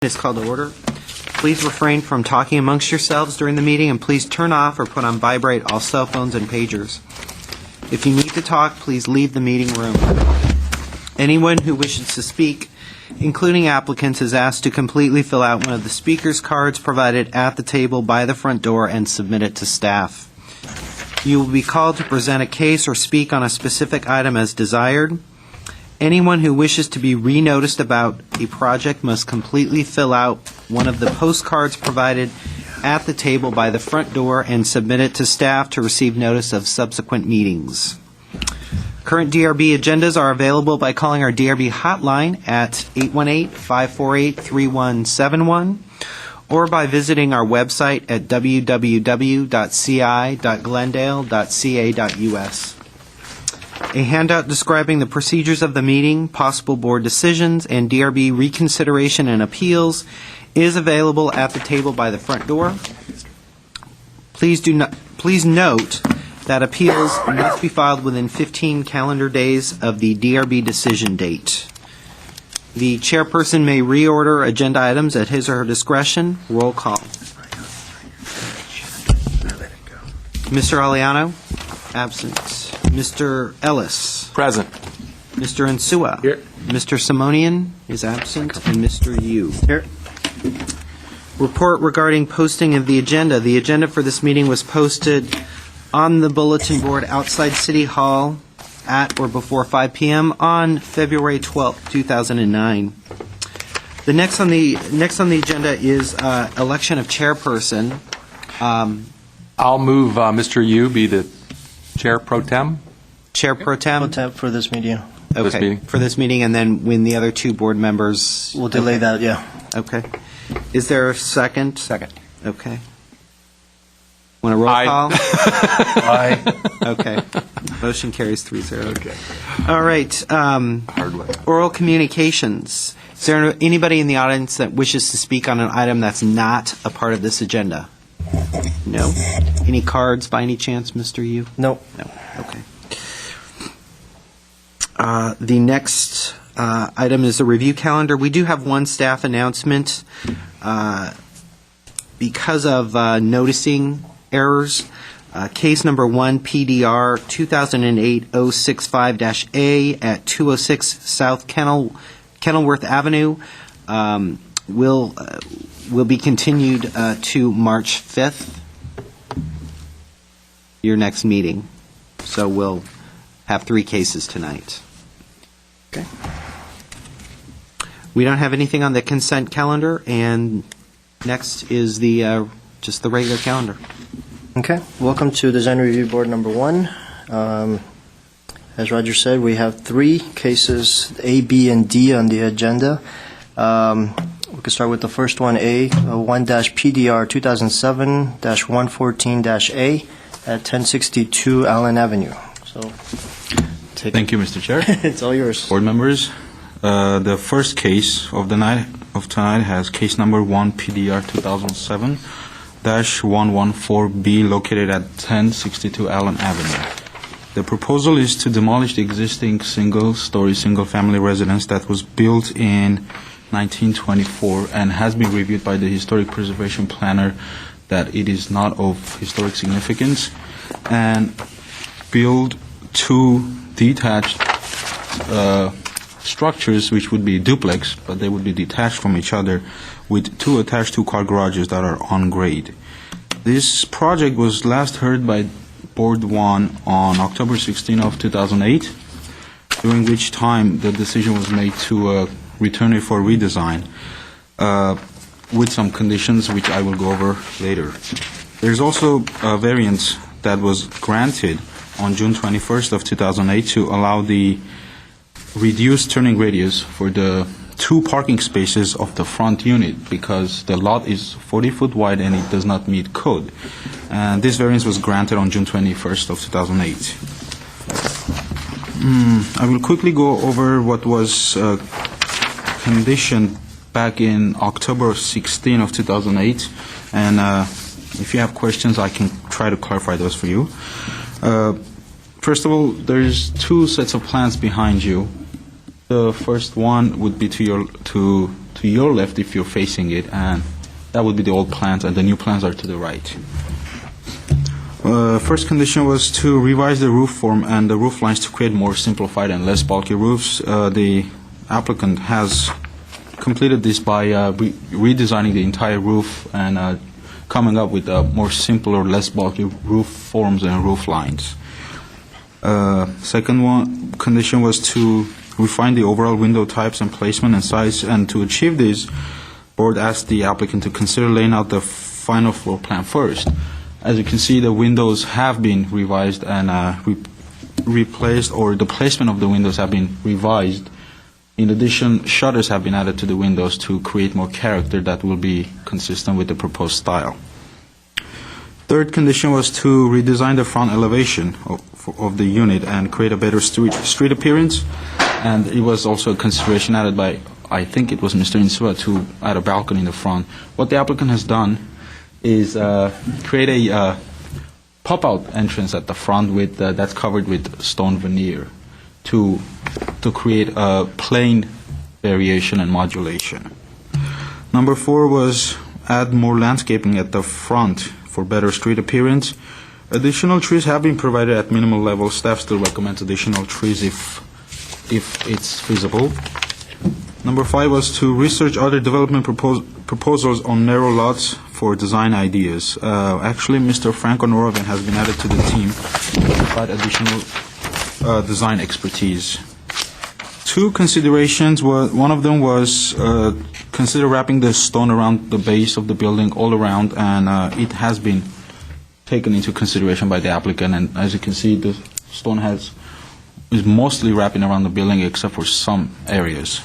Is called to order. Please refrain from talking amongst yourselves during the meeting, and please turn off or put on vibrate all cell phones and pagers. If you need to talk, please leave the meeting room. Anyone who wishes to speak, including applicants, is asked to completely fill out one of the speaker's cards provided at the table by the front door and submit it to staff. You will be called to present a case or speak on a specific item as desired. Anyone who wishes to be re-noticed about a project must completely fill out one of the postcards provided at the table by the front door and submit it to staff to receive notice of subsequent meetings. Current DRB agendas are available by calling our DRB hotline at 818-548-3171 or by visiting our website at www.ci.glendale.ca.us. A handout describing the procedures of the meeting, possible board decisions, and DRB reconsideration and appeals is available at the table by the front door. Please note that appeals must be filed within 15 calendar days of the DRB decision date. The chairperson may reorder agenda items at his or her discretion. Roll call. Mr. Aliano? Absent. Mr. Ellis? Present. Mr. Insua? Here. Mr. Simonian is absent. And Mr. Yu? Here. Report regarding posting of the agenda. The agenda for this meeting was posted on the bulletin board outside City Hall at or before 5 p.m. on February 12, 2009. The next on the agenda is election of chairperson. I'll move Mr. Yu be the chair pro tem. Chair pro tem? For this meeting. For this meeting. For this meeting, and then when the other two board members... We'll delay that, yeah. Okay. Is there a second? Second. Okay. Want a roll Aye. call? Aye. Okay. Motion carries 3-0. Okay. All right. Hard one. Oral communications. Is there anybody in the audience that wishes to speak on an item that's not a part of this agenda? No? Any cards by any chance, Mr. Yu? No. No. Okay. The next item is the review calendar. We do have one staff announcement. Because of noticing errors, case number 1, PDR 2008-065-A at 206 South Kenilworth Avenue will be continued to March 5th, your next meeting. So we'll have 3 cases tonight. Okay. We don't have anything on the consent calendar, and next is the just the regular calendar. Okay. Welcome to Design Review Board number 1. As Roger said, we have 3 cases, A, B, and D on the agenda. We can start with the first one, A, 1-PDR 2007-114-A at 1062 Allen Avenue. So, Thank you, Mr. Chair. it's all yours. Board members, the first case of tonight has case number 1, PDR 2007-114B, located at 1062 Allen Avenue. The proposal is to demolish the existing single-story, single-family residence that was built in 1924 and has been reviewed by the historic preservation planner that it is not of historic significance, and build 2 detached structures which would be duplex, but they would be detached from each other with 2 attached 2-car garages that are on grade. This project was last heard by Board 1 on October 16 of 2008, during which time the decision was made to return it for redesign with some conditions which I will go over later. There's also a variance that was granted on June 21st of 2008 to allow the reduced turning radius for the 2 parking spaces of the front unit because the lot is 40 foot wide and it does not meet code. And this variance was granted on June 21st of 2008. I will quickly go over what was conditioned back in October 16 of 2008, and if you have questions, I can try to clarify those for you. First of all, there's 2 sets of plans behind you. The first one would be to to your left if you're facing it, and that would be the old plans, and the new plans are to the right. First condition was to revise the roof form and the roof lines to create more simplified and less bulky roofs. The applicant has completed this by redesigning the entire roof and coming up with more simpler, less bulky roof forms and roof lines. Second condition was to refine the overall window types and placement and size, and to achieve this, board asked the applicant to consider laying out the final floor plan first. As you can see, the windows have been revised and replaced, or the placement of the windows have been revised. In addition, shutters have been added to the windows to create more character that will be consistent with the proposed style. Third condition was to redesign the front elevation of the unit and create a better street appearance. And it was also a consideration added by, I think it was Mr. Insua, to add a balcony in the front. What the applicant has done is create a pop-out entrance at the front with that's covered with stone veneer to create a plane variation and modulation. Number 4 was add more landscaping at the front for better street appearance. Additional trees have been provided at minimal level. Staff still recommends additional trees if it's feasible. Number 5 was to research other development proposals on narrow lots for design ideas. Actually, Mr. Franco Norovian has been added to the team to provide additional design expertise. 2 considerations, one of them was consider wrapping the stone around the base of the building all around, and it has been taken into consideration by the applicant, and as you can see, the stone is mostly wrapping around the building except for some areas.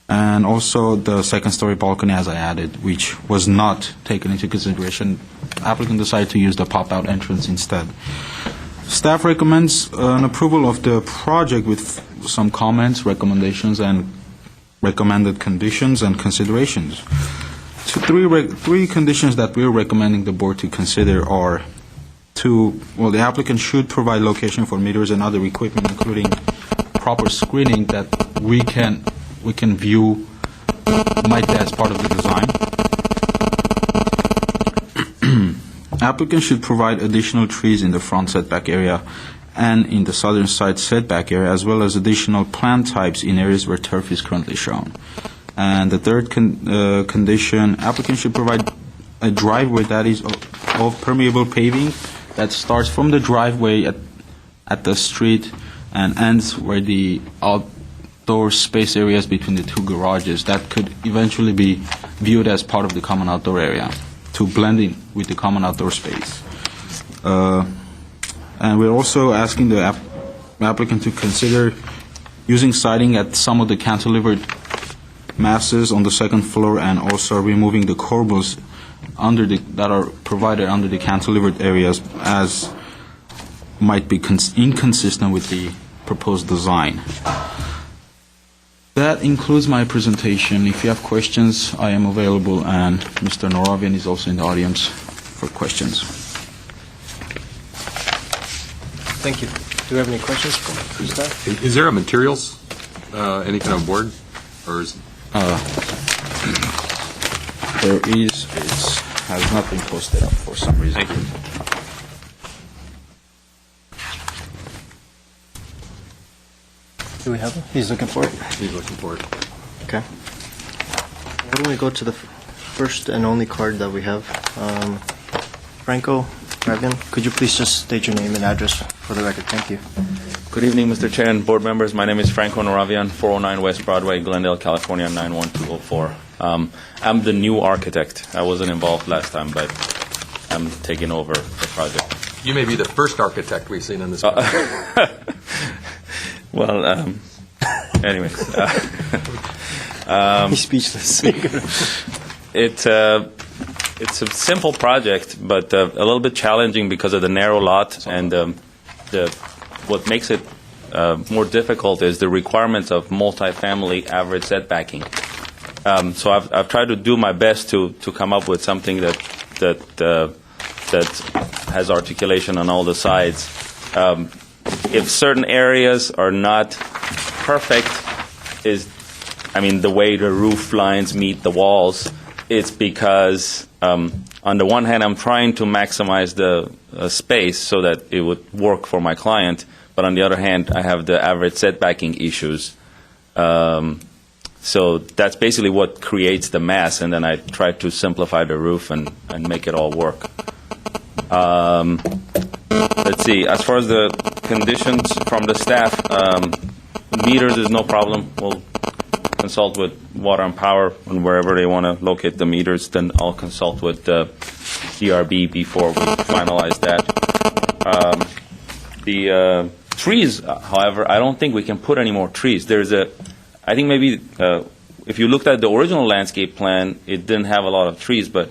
And also the second-story balcony, as I added, which was not taken into consideration. The applicant decided to use the pop-out entrance instead. Staff recommends an approval of the project with some comments, recommendations, and recommended conditions and considerations. Three conditions that we're recommending the board to consider are the applicant should provide location for meters and other equipment, including proper screening that we can view might be as part of the design. Applicant should provide additional trees in the front setback area and in the southern side setback area, as well as additional plant types in areas where turf is currently shown. And the third condition, applicant should provide a driveway that is of permeable paving that starts from the driveway at the street and ends where the outdoor space areas between the 2 garages that could eventually be viewed as part of the common outdoor area to blend in with the common outdoor space. And we're also asking the applicant to consider using siding at some of the cantilevered masses on the second floor, and also removing the corbels that are provided under the cantilevered areas, as might be inconsistent with the proposed design. That includes my presentation. If you have questions, I am available, and Mr. Norovian is also in the audience for questions. Thank you. Do we have any questions from staff? Is there a materials, any kind of board, or is... There is, it has not been posted up for some reason. Thank you. Do we have it? He's looking for it. He's looking for it. Okay. Why don't we go to the first and only card that we have? Franco Norovian, could you please just state your name and address for the record? Thank you. Good evening, Mr. Chair and board members. My name is Franco Norovian, 409 West Broadway, Glendale, California, 91204. I'm the new architect. I wasn't involved last time, but I'm taking over the project. You may be the first architect we've seen in this. Well, anyway. He's speechless. It's a simple project, but a little bit challenging because of the narrow lot, and what makes it more difficult is the requirements of multifamily average setbacking. So I've tried to do my best to come up with something that has articulation on all the sides. If certain areas are not perfect, I mean, the way the roof lines meet the walls, it's because on the one hand, I'm trying to maximize the space so that it would work for my client, but on the other hand, I have the average setbacking issues. So that's basically what creates the mess, and then I try to simplify the roof and make it all work. Let's see. As far as the conditions from the staff, meters is no problem. We'll consult with Water and Power and wherever they want to locate the meters. Then I'll consult with DRB before we finalize that. The trees, however, I don't think we can put any more trees. I think maybe if you looked at the original landscape plan, it didn't have a lot of trees, but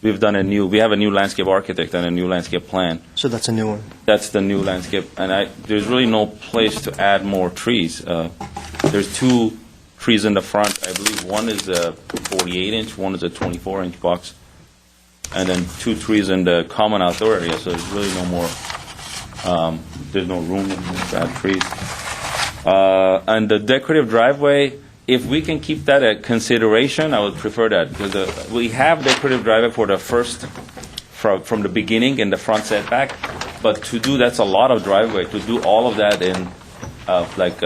we have a new landscape architect and a new landscape plan. So that's a new one. That's the new landscape, and there's really no place to add more trees. There's 2 trees in the front. I believe one is a 48-inch, one is a 24-inch box, and then 2 trees in the common outdoor area, so there's really no more, there's no room to add trees. And the decorative driveway, if we can keep that a consideration, I would prefer that, because we have decorative driveway for the first, from the beginning in the front setback, but that's a lot of driveway. To do all of that in like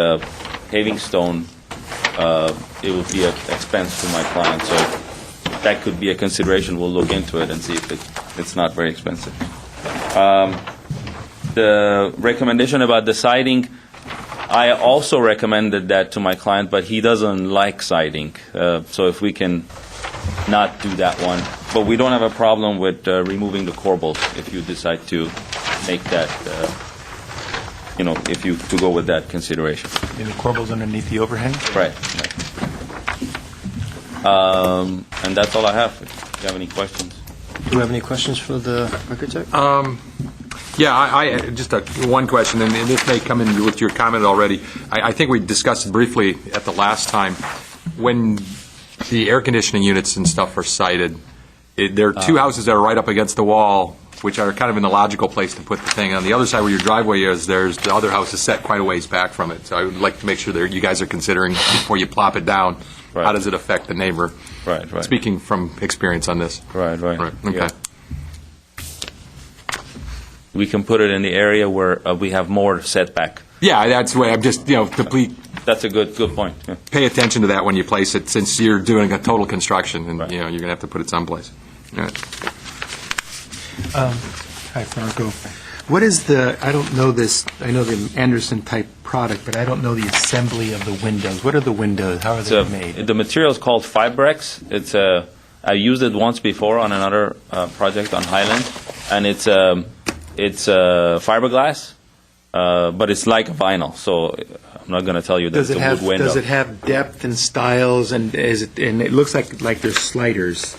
paving stone, it would be an expense to my client. So that could be a consideration. We'll look into it and see if it's not very expensive. The recommendation about the siding, I also recommended that to my client, but he doesn't like siding. So if we can not do that one. But we don't have a problem with removing the corbels if you decide to make that, to go with that consideration. And the corbels underneath the overhang? Right. And that's all I have. If you have any questions. Do you have any questions for the architect? Yeah, I just one question, and this may come in with your comment already. I think we discussed it briefly at the last time. When the air conditioning units and stuff are sited, there are 2 houses that are right up against the wall, which are kind of in the logical place to put the thing. On the other side where your driveway is, there's the other house is set quite a ways back from it. So I would like to make sure that you guys are considering, before you plop it down, Right. How does it affect the neighbor? Right. Speaking from experience on this. Right. Okay. Yeah. We can put it in the area where we have more setback. Yeah, that's why I'm just, complete. That's a good point. Yeah. Pay attention to that when you place it, since you're doing a total construction, and Right. you're going to have to put it someplace. All right. Hi, Franco. What is I don't know this, I know the Anderson-type product, but I don't know the assembly of the windows. What are the windows? How are they made? The material is called Fibrex. I used it once before on another project on Highland, and it's fiberglass, but it's like vinyl. So I'm not going to tell you that it's a wood window. Does it have depth and styles, and it looks like there's sliders.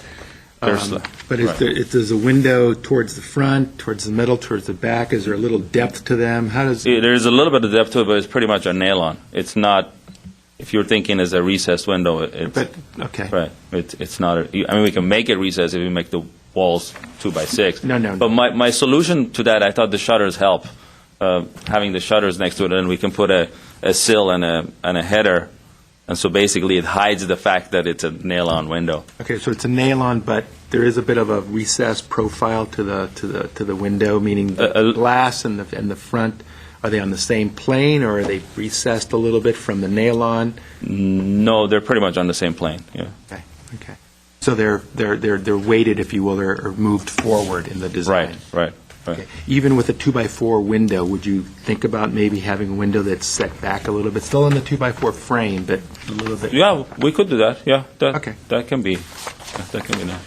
But there's a window towards the front, towards the middle, towards the back. Is there a little depth to them? How does There's a little bit of depth to it, but it's pretty much a nail-on. It's not. If you're thinking as a recessed window, okay. Right. It's not. We can make it recessed if we make the walls 2x6. No. But my solution to that, I thought the shutters help. Having the shutters next to it, and we can put a sill and a header. And so basically, it hides the fact that it's a nail-on window. Okay, so it's a nail-on, but there is a bit of a recessed profile to the window, meaning the glass and the front. Are they on the same plane, or are they recessed a little bit from the nail-on? No, they're pretty much on the same plane. Yeah. Okay. So they're weighted, if you will, or moved forward in the design. Right. Okay. Even with a 2x4 window, would you think about maybe having a window that's set back a little bit, still in the 2x4 frame, but a little bit? Yeah, we could do that. Yeah, Okay. That can be done.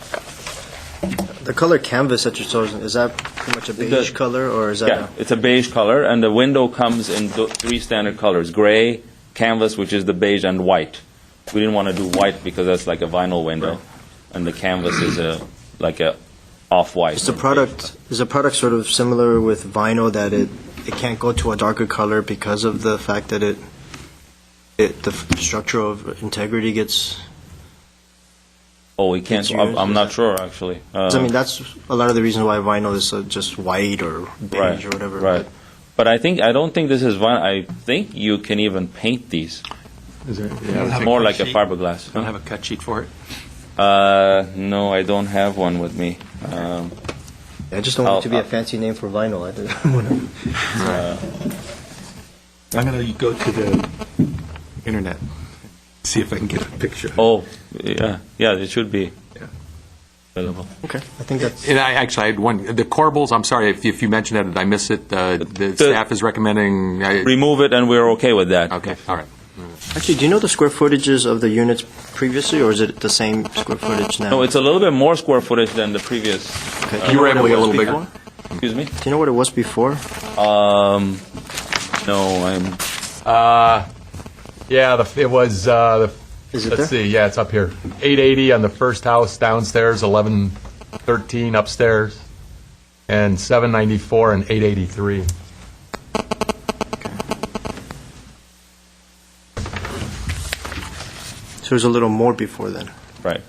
The color canvas that you're choosing, is that pretty much a beige color, or is that? Yeah, it's a beige color, and the window comes in 3 standard colors: gray, canvas, which is the beige, and white. We didn't want to do white because that's like a vinyl window, and the canvas is like a off-white. Is the product sort of similar with vinyl, that it can't go to a darker color because of the fact that the structural integrity gets? Oh, we can't. I'm not sure actually. That's a lot of the reason why vinyl is just white or beige or whatever. Right. But I don't think this is vinyl. I think you can even paint these. Is there? More like a fiberglass. Don't have a cut sheet for it? No, I don't have one with me. I just don't want it to be a I'll- fancy name for vinyl. I'm going to go to the internet, see if I can get a picture. Oh, yeah, it should be Yeah. available. Okay, I think that's, And I had one, the corbels, I'm sorry if you mentioned that, did I miss it? The staff is recommending, Remove it, and we're okay with that. okay, all right. actually, do you know the square footages of the units previously, or is it the same square footage now? No, it's a little bit more square footage than the previous. Okay. Do You know were what able to it get a was little bigger? before? Excuse me? Do you know what it was before? No, I'm. Yeah, it was, Is it let's there? see, yeah, it's up here. 880 on the first house downstairs, 1113 upstairs, and 794 and 883. So there's a little more before then, Right.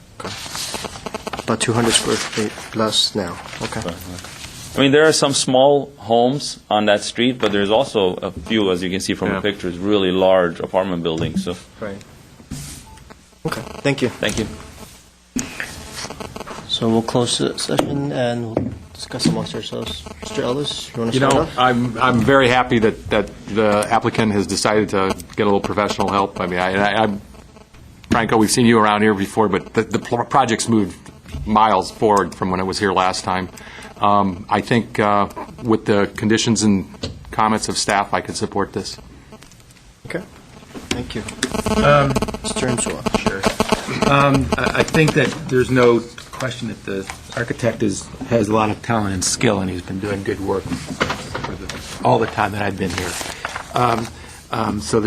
about 200 square feet less now. Okay. I mean, there are some small homes on that street, but there's also a few, as you can see from Yeah. the pictures, really large apartment buildings. So, Right. Okay, thank you. thank you. So we'll close the session and we'll discuss amongst ourselves. Mr. Ellis, you want to You start know, off? I'm very happy that the applicant has decided to get a little professional help. I mean, I'm Franco, we've seen you around here before, but the project's moved miles forward from when it was here last time. I think with the conditions and comments of staff, I could support this. Okay, thank you. Mr. Insua. Sure. I think that there's no question that the architect has a lot of talent and skill, and he's been doing good work for all the time that I've been here. So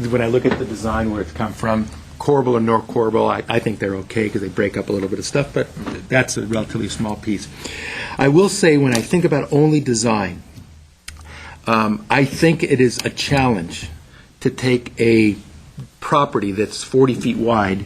when I look at the design where it's come from, corbel or no corbel, I think they're okay because they break up a little bit of stuff, but that's a relatively small piece. I will say, when I think about only design, I think it is a challenge to take a property that's 40 feet wide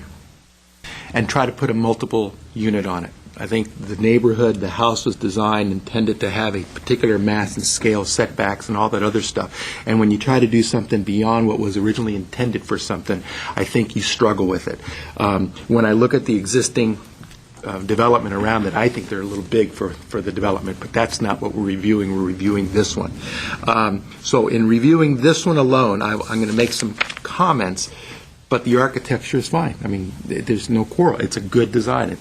and try to put a multiple unit on it. I think the neighborhood, the house was designed, intended to have a particular mass and scale, setbacks and all that other stuff. And when you try to do something beyond what was originally intended for something, I think you struggle with it. When I look at the existing development around it, I think they're a little big for the development, but that's not what we're reviewing. We're reviewing this one. So in reviewing this one alone, I'm going to make some comments, but the architecture is fine. I mean, there's no quarrel. It's a good design.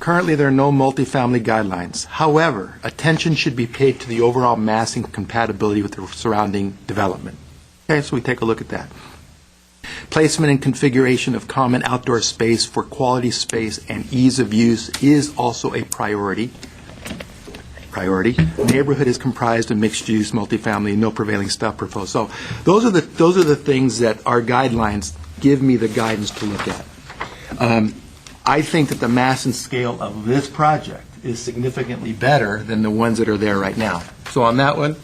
Currently, there are no multifamily guidelines. However, attention should be paid to the overall massing compatibility with the surrounding development. Okay, so we take a look at that. Placement and configuration of common outdoor space for quality space and ease of use is also a priority. Neighborhood is comprised of mixed-use, multifamily, no prevailing stuff proposed. So those are the things that our guidelines give me the guidance to look at. I think that the mass and scale of this project is significantly better than the ones that are there right now. So on that one,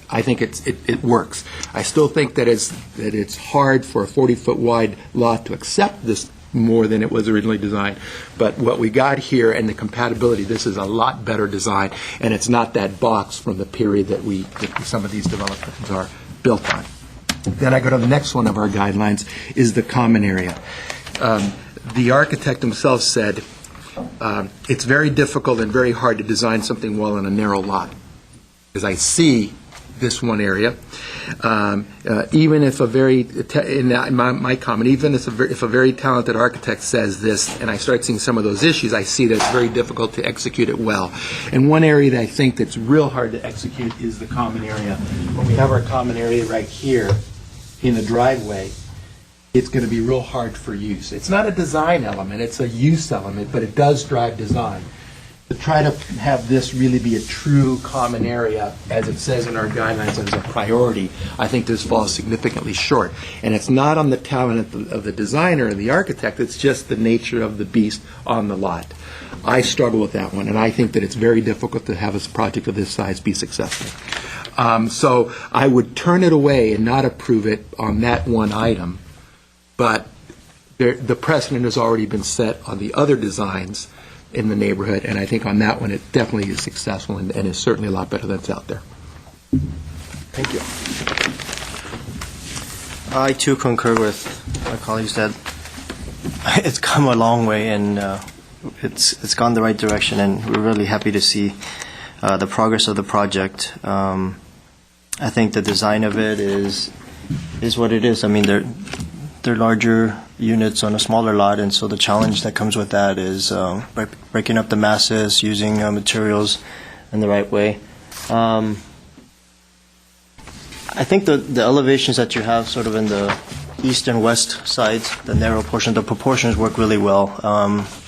I think it works. I still think that it's hard for a 40-foot wide lot to accept this more than it was originally designed. But what we got here and the compatibility, this is a lot better design, and it's not that box from the period that some of these developments are built on. Then I go to the next one of our guidelines, is the common area. The architect himself said it's very difficult and very hard to design something well in a narrow lot. As I see this one area, even if a very, in my comment, even if a very talented architect says this, and I start seeing some of those issues, I see that it's very difficult to execute it well. And one area that I think that's real hard to execute is the common area. When we have our common area right here in the driveway, it's going to be real hard for use. It's not a design element, it's a use element, but it does drive design. To try to have this really be a true common area, as it says in our guidelines as a priority, I think this falls significantly short. And it's not on the talent of the designer and the architect, it's just the nature of the beast on the lot. I struggle with that one, and I think that it's very difficult to have a project of this size be successful. So I would turn it away and not approve it on that one item, but the precedent has already been set on the other designs in the neighborhood, and I think on that one it definitely is successful and is certainly a lot better than it's out there. Thank you. I too concur with my colleagues that it's come a long way, and it's gone the right direction, and we're really happy to see the progress of the project. I think the design of it is what it is. I mean, they're larger units on a smaller lot, and so the challenge that comes with that is breaking up the masses, using materials in the right way. I think the elevations that you have sort of in the east and west sides, the narrow portion, the proportions work really well.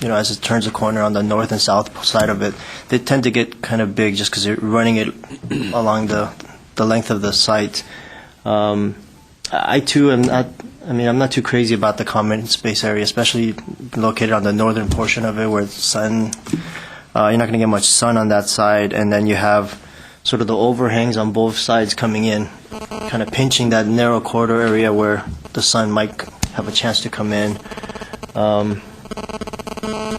As it turns a corner on the north and south side of it, they tend to get kind of big just because you're running it along the length of the site. I too am not. I mean, I'm not too crazy about the common space area, especially located on the northern portion of it, where the sun, you're not going to get much sun on that side, and then you have sort of the overhangs on both sides coming in, kind of pinching that narrow corridor area where the sun might have a chance to come in.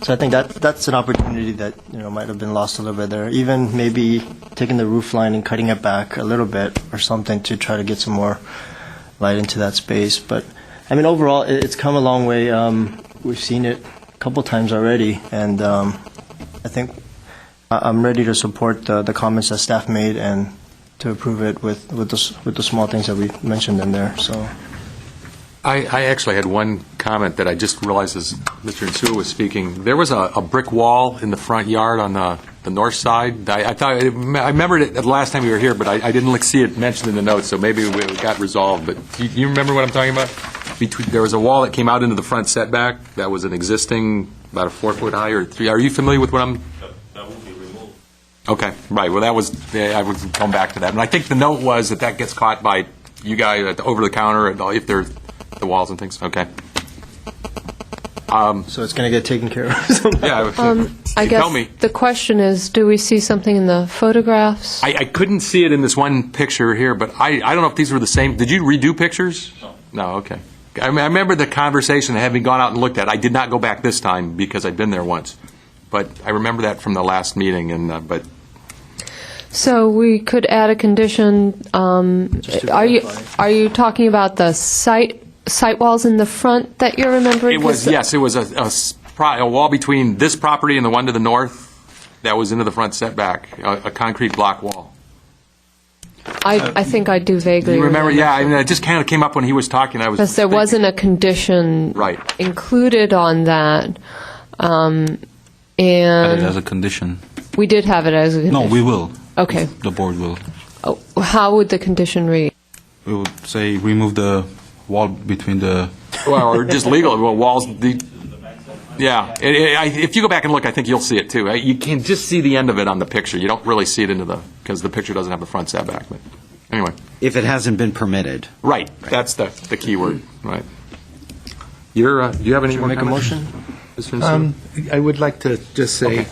So I think that's an opportunity that might have been lost a little bit there. Even maybe taking the roof line and cutting it back a little bit or something to try to get some more light into that space. But I mean, overall, it's come a long way. We've seen it a couple times already, and I think I'm ready to support the comments that staff made and to approve it with the small things that we mentioned in there. So. I actually had one comment that I just realized as Mr. Insua was speaking. There was a brick wall in the front yard on the north side. I remembered it the last time we were here, but I didn't see it mentioned in the notes, so maybe it got resolved. But do you remember what I'm talking about? There was a wall that came out into the front setback that was an existing, about a 4 foot high or 3. Are you familiar with what I'm? That will be removed. Okay, right. Well, that was, I would come back to that. And I think the note was that gets caught by you guys at the over the counter if they're the walls and things. Okay. So it's going to get taken care of. Yeah. I Tell guess me. the question is, do we see something in the photographs? I couldn't see it in this one picture here, but I don't know if these were the same. Did you redo pictures? No. No, okay. I remember the conversation having gone out and looked at. I did not go back this time because I'd been there once. But I remember that from the last meeting. But So we could add a condition. Just to Are verify. you talking about the site walls in the front that you're remembering? it was, yes, it was a wall between this property and the one to the north that was into the front setback, a concrete block wall. I think I do vaguely You remember? Yeah, I mean, it just kind of came up when he was talking. I was because there thinking- wasn't a condition Right. included on that. Add it as And a condition. we did have it as a condition. No, we will. Okay. The board will. Oh, how would the condition read? We will say remove the wall between the. Well, or just legal walls. Yeah, if you go back and look, I think you'll see it too. You can just see the end of it on the picture. You don't really see it because the picture doesn't have the front setback. But anyway, If it hasn't been permitted. right. That's the key word. Right. Do you have any more Make a comments? motion? Mr. Insua? I would like to just say,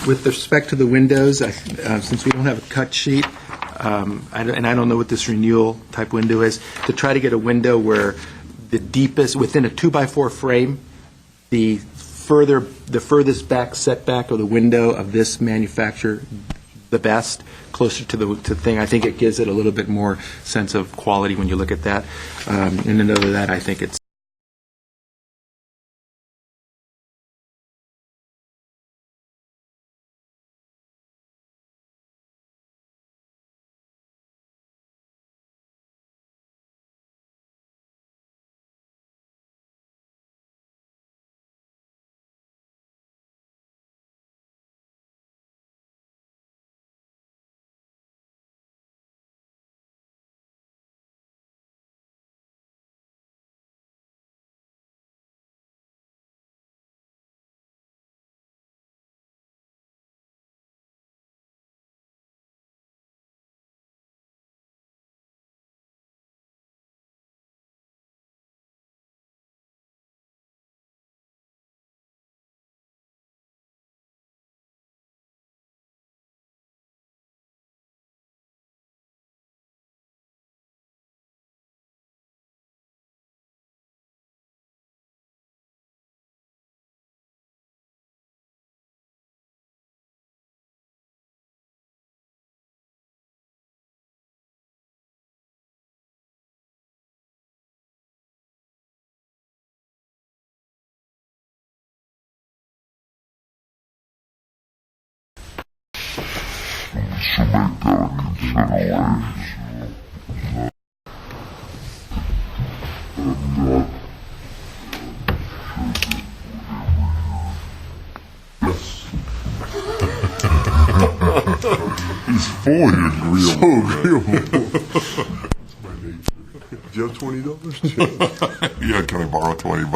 with respect to the windows, since we don't have a cut sheet, and I don't know what this renewal type window is, to try to get a window where the deepest, within a 2x4 frame, the furthest back setback of the window of this manufacturer, the best, closer to the thing. I think it gives it a little bit more sense of quality when you look at that. And then other than that, I think it's He's fully agreeable. Do you have $20? Yeah, can I borrow $20?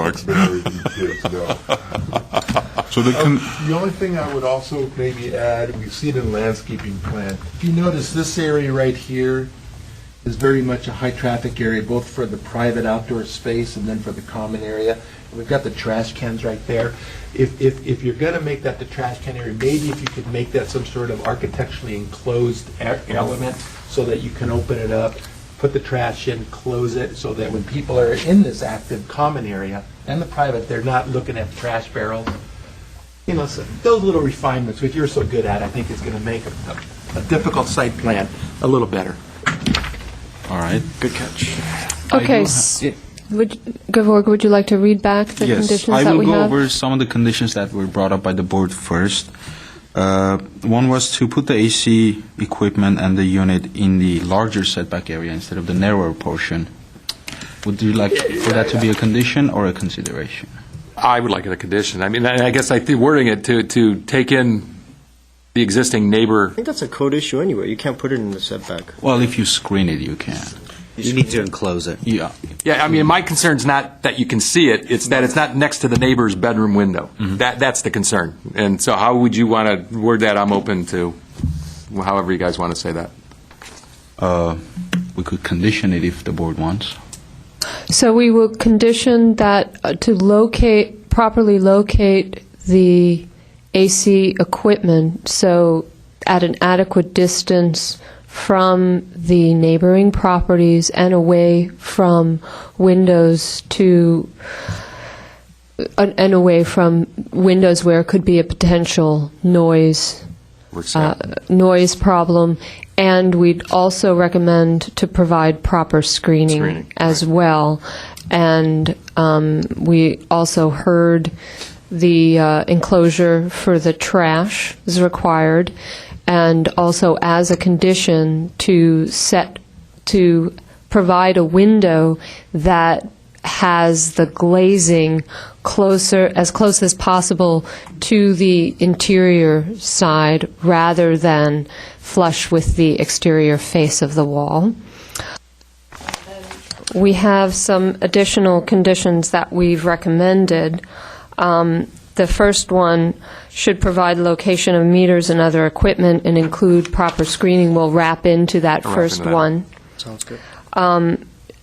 So The only thing I would also maybe add, we see it in landscaping plan. If you notice, this area right here is very much a high-traffic area, both for the private outdoor space and then for the common area. We've got the trash cans right there. If you're going to make that the trash can area, maybe if you could make that some sort of architecturally enclosed element so that you can open it up, put the trash in, close it, so that when people are in this active common area and the private, they're not looking at trash barrels. You know, so those little refinements, which you're so good at, I think is going to make a difficult site plan a little better. all right. Good catch. Okay, Gevorg, would you like to read back the Yes, conditions I that will we go have? over some of the conditions that were brought up by the board first. One was to put the AC equipment and the unit in the larger setback area instead of the narrower portion. Would you like for that to be a condition or a consideration? I would like it a condition. I mean, I guess I think wording it to take in the existing neighbor. I think that's a code issue anyway. You can't put it in the setback. Well, if you screen it, you can. You need to enclose it. Yeah. Yeah, I mean, my concern's not that you can see it, it's that it's not next to the neighbor's bedroom window. That's the concern. And so how would you want to word that? I'm open to however you guys want to say that. We could condition it if the board wants. So we will condition that to properly locate the AC equipment, so at an adequate distance from the neighboring properties and away from windows where it could be a potential noise problem. And we'd also recommend to provide proper screening as well. And we also heard the enclosure for the trash is required, and also as a condition to provide a window that has the glazing as close as possible to the interior side rather than flush with the exterior face of the wall. We have some additional conditions that we've recommended. The first one should provide location of meters and other equipment and include proper screening. We'll wrap into that first one. Sounds good.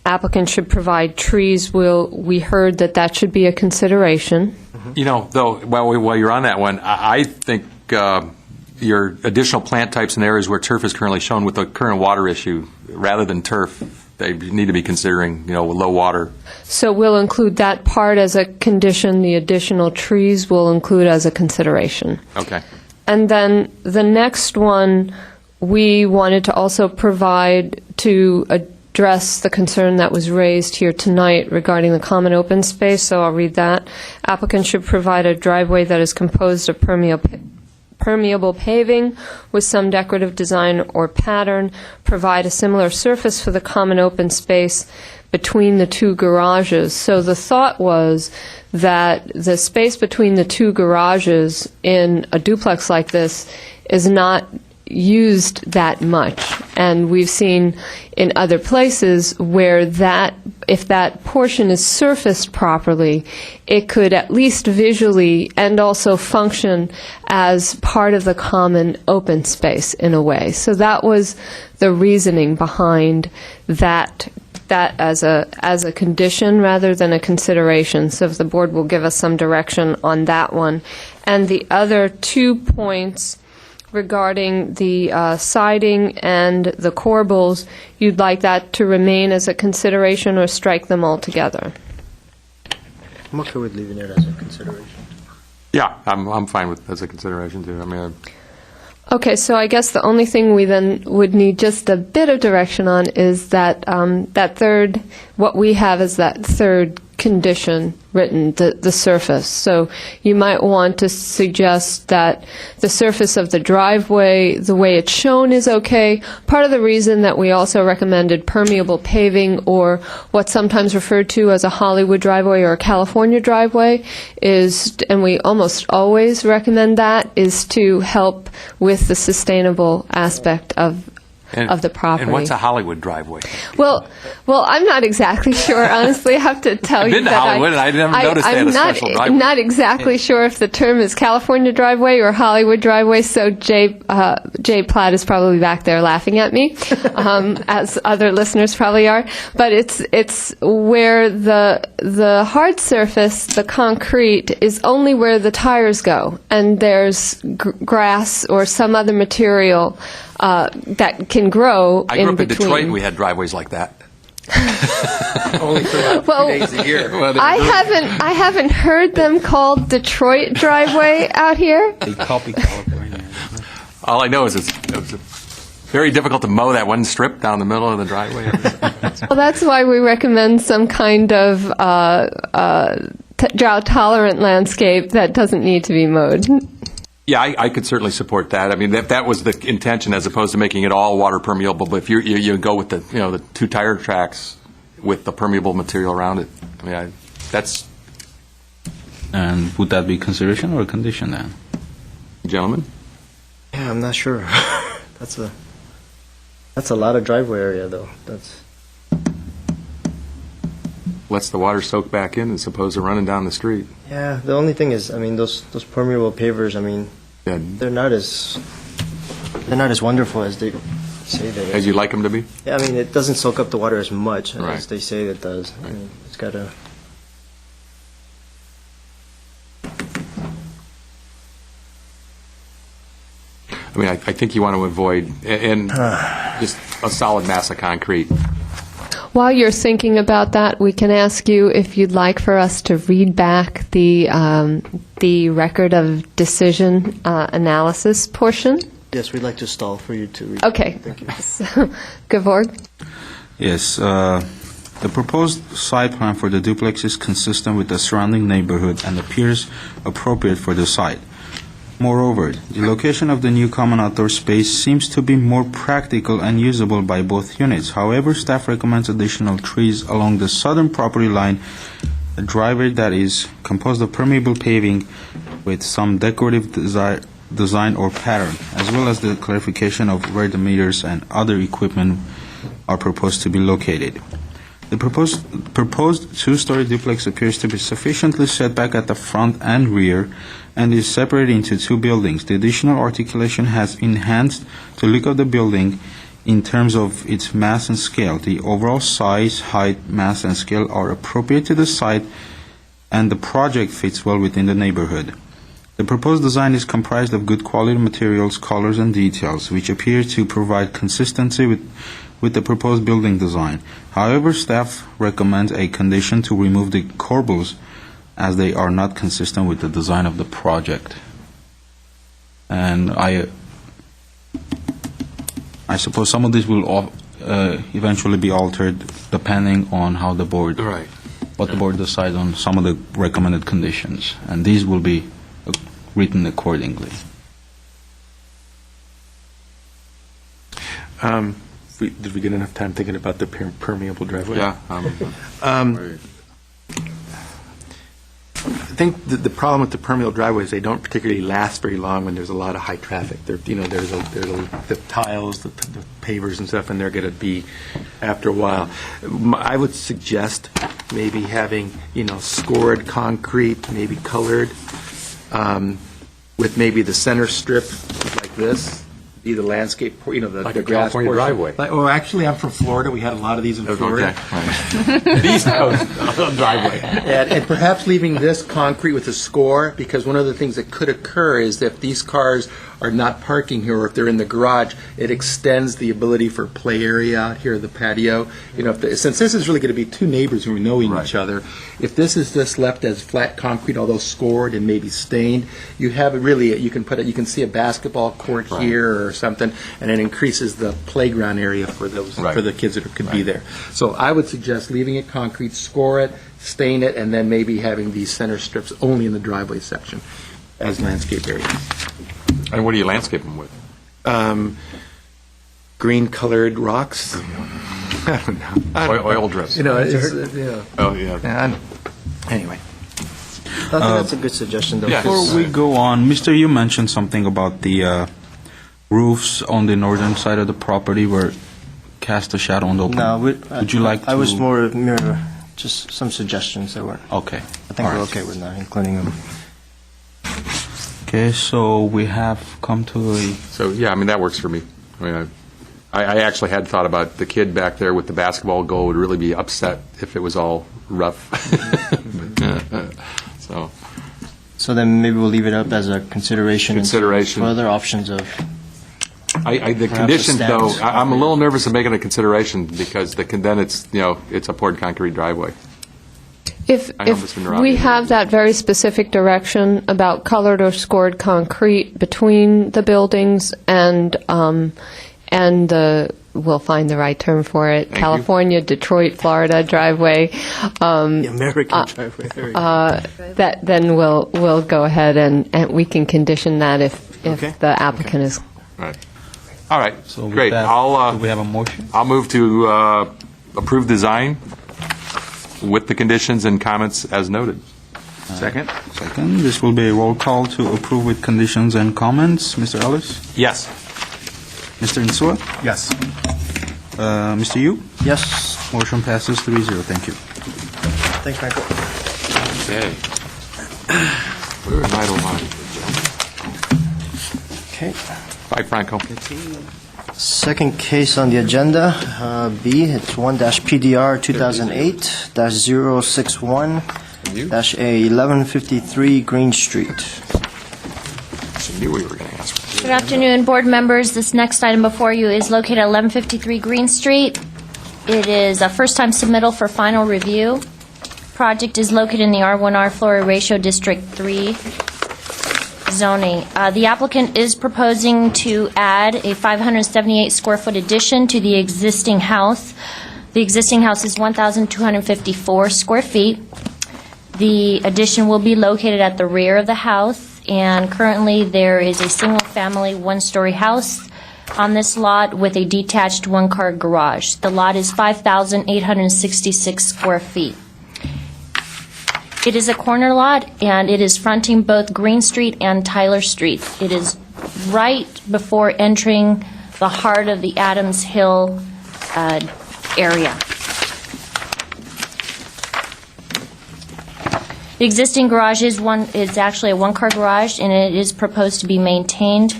Applicant should provide trees. We heard that should be a consideration. You know, though, while you're on that one, I think your additional plant types in areas where turf is currently shown with the current water issue, rather than turf, they need to be considering, low water. So we'll include that part as a condition. The additional trees will include as a consideration. Okay. And then the next one, we wanted to also provide to address the concern that was raised here tonight regarding the common open space, so I'll read that. Applicant should provide a driveway that is composed of permeable paving with some decorative design or pattern, provide a similar surface for the common open space between the two garages. So the thought was that the space between the two garages in a duplex like this is not used that much. And we've seen in other places where if that portion is surfaced properly, it could at least visually and also function as part of the common open space in a way. So that was the reasoning behind that as a condition rather than a consideration. So if the board will give us some direction on that one. And the other 2 points regarding the siding and the corbels, you'd like that to remain as a consideration or strike them altogether? I'm okay with leaving it as a consideration. Yeah, I'm fine with as a consideration too. I mean, Okay, so I guess the only thing we then would need just a bit of direction on is that what we have is that third condition written, the surface. So you might want to suggest that the surface of the driveway, the way it's shown, is okay. Part of the reason that we also recommended permeable paving, or what's sometimes referred to as a Hollywood driveway or a California driveway, is, and we almost always recommend that, is to help with the sustainable aspect of the property. And what's a Hollywood driveway? Well, I'm not exactly sure. Honestly, I have to tell I've you been to that Hollywood, and I never noticed they had a special driveway. I'm not exactly sure if the term is California driveway or Hollywood driveway. So Jay Platt is probably back there laughing at me, as other listeners probably are. But it's where the hard surface, the concrete, is only where the tires go, and there's grass or some other material that can grow I grew up in between. Detroit, and we had driveways like that. Only for about 2 days a year. I haven't heard them called Detroit driveway out here. They copy California. All I know is it was very difficult to mow that one strip down the middle of the driveway. Well, that's why we recommend some kind of drought-tolerant landscape that doesn't need to be mowed. Yeah, I could certainly support that. I mean, that was the intention, as opposed to making it all water permeable. But if you go with the 2 tire tracks with the permeable material around it, I mean, that's. And would that be consideration or a condition then? Gentlemen? Yeah, I'm not sure. That's a lot of driveway area, though. Lets the water soak back in as opposed to running down the street. Yeah, the only thing is, I mean, those permeable pavers, I mean, Yeah. they're not as wonderful as they say they are. As you'd like them to be? Yeah, I mean, it doesn't soak up the water as much Right. as they say it does. I mean, it's got to. I mean, I think you want to avoid and just a solid mass of concrete. While you're thinking about that, we can ask you if you'd like for us to read back the record of decision analysis portion. Yes, we'd like to stall for you to read. Okay. Thank you. Gevorg? Yes, the proposed site plan for the duplex is consistent with the surrounding neighborhood and appears appropriate for the site. Moreover, the location of the new common outdoor space seems to be more practical and usable by both units. However, staff recommends additional trees along the southern property line, a driveway that is composed of permeable paving with some decorative design or pattern, as well as the clarification of where the meters and other equipment are proposed to be located. The proposed 2-story duplex appears to be sufficiently set back at the front and rear and is separated into 2 buildings. The additional articulation has enhanced the look of the building in terms of its mass and scale. The overall size, height, mass, and scale are appropriate to the site, and the project fits well within the neighborhood. The proposed design is comprised of good quality materials, colors, and details, which appear to provide consistency with the proposed building design. However, staff recommends a condition to remove the corbels as they are not consistent with the design of the project. And I suppose some of these will eventually be altered depending on how the board, what the board decides on some of the recommended conditions, and these will be written accordingly. Did we get enough time thinking about the permeable driveway? Yeah. I think the problem with the permeable driveways, they don't particularly last very long when there's a lot of high traffic. There's the tiles, the pavers and stuff, and they're going to be after a while. I would suggest maybe having, scored concrete, maybe colored, with maybe the center strip like this, be the landscape, the Like a grass California portion. driveway. Well, actually, I'm from Florida. We had a lot of these in Florida. Okay. These driveway. And perhaps leaving this concrete with a score, because one of the things that could occur is if these cars are not parking here, or if they're in the garage, it extends the ability for play area out here, the patio. Since this is really going to be two neighbors who are knowing each other, if this is just left as flat concrete, although scored and maybe stained, you have it really, you can see a basketball court here or something, and it increases the playground area for those, for the kids that could be there. So I would suggest leaving it concrete, score it, stain it, and then maybe having these center strips only in the driveway section as landscape areas. And what do you landscape them with? Green-colored rocks. Oil drips. Oh, yeah. Anyway. I think that's a good suggestion, though. Yeah. Before we go on, Mr. You mentioned something about the roofs on the northern side of the property where cast a shadow on the open. No, Would you like to? I was more just some suggestions that were. Okay. I think we're okay with that, including them. Okay, so we have come to a. So, yeah, I mean, that works for me. I mean, I actually had thought about the kid back there with the basketball goal would really be upset if it was all rough. So then maybe we'll leave it up as a consideration. Consideration. For other options of. The Perhaps condition, a though, stance. I'm a little nervous of making a consideration because then it's a poured concrete driveway. If I know Mr. Naraki. we have that very specific direction about colored or scored concrete between the buildings and the, we'll find the right term for it, Thank you. California, Detroit, Florida driveway, The American driveway. There you go. that then we'll go ahead and we can condition that if Okay. the applicant is. Right. All right, So with great. that, I'll do we have a motion? I'll move to approve design with the conditions and comments as noted. Second? Second, this will be a roll call to approve with conditions and comments. Mr. Ellis? Yes. Mr. Insua? Yes. Mr. Yu? Yes. Motion passes 3-0. Thank you. Thanks, Michael. Okay. We're right on. Okay. Bye, Franco. Second case on the agenda, B, it's 1-PDR 2008-061-A1153 Green Street. I knew we were going to ask. Good afternoon, board members. This next item before you is located at 1153 Green Street. It is a first-time submittal for final review. Project is located in the R1R Flora Ratio District 3 zoning. The applicant is proposing to add a 578-square-foot addition to the existing house. The existing house is 1,254 square feet. The addition will be located at the rear of the house, and currently there is a single-family, one-story house on this lot with a detached one-car garage. The lot is 5,866 square feet. It is a corner lot, and it is fronting both Green Street and Tyler Street. It is right before entering the heart of the Adams Hill area. The existing garage is actually a one-car garage, and it is proposed to be maintained.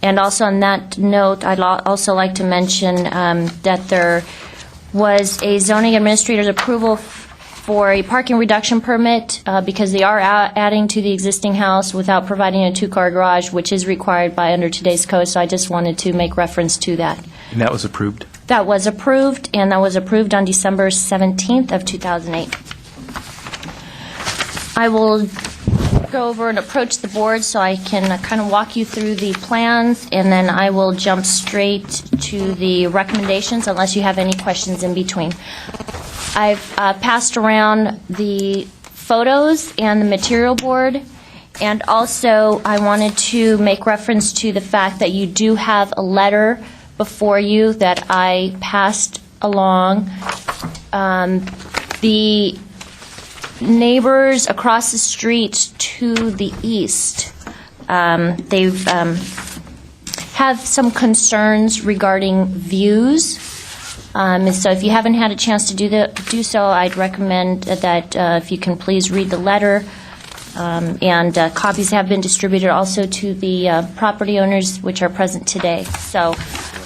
And also on that note, I'd also like to mention that there was a zoning administrator's approval for a parking reduction permit because they are adding to the existing house without providing a two-car garage, which is required by under today's code. So I just wanted to make reference to that. And that was approved? That was approved, and that was approved on December 17th of 2008. I will go over and approach the board so I can kind of walk you through the plans, and then I will jump straight to the recommendations unless you have any questions in between. I've passed around the photos and the material board, and also I wanted to make reference to the fact that you do have a letter before you that I passed along. The neighbors across the street to the east, they've have some concerns regarding views. So if you haven't had a chance to do so, I'd recommend that if you can please read the letter. And copies have been distributed also to the property owners which are present today. So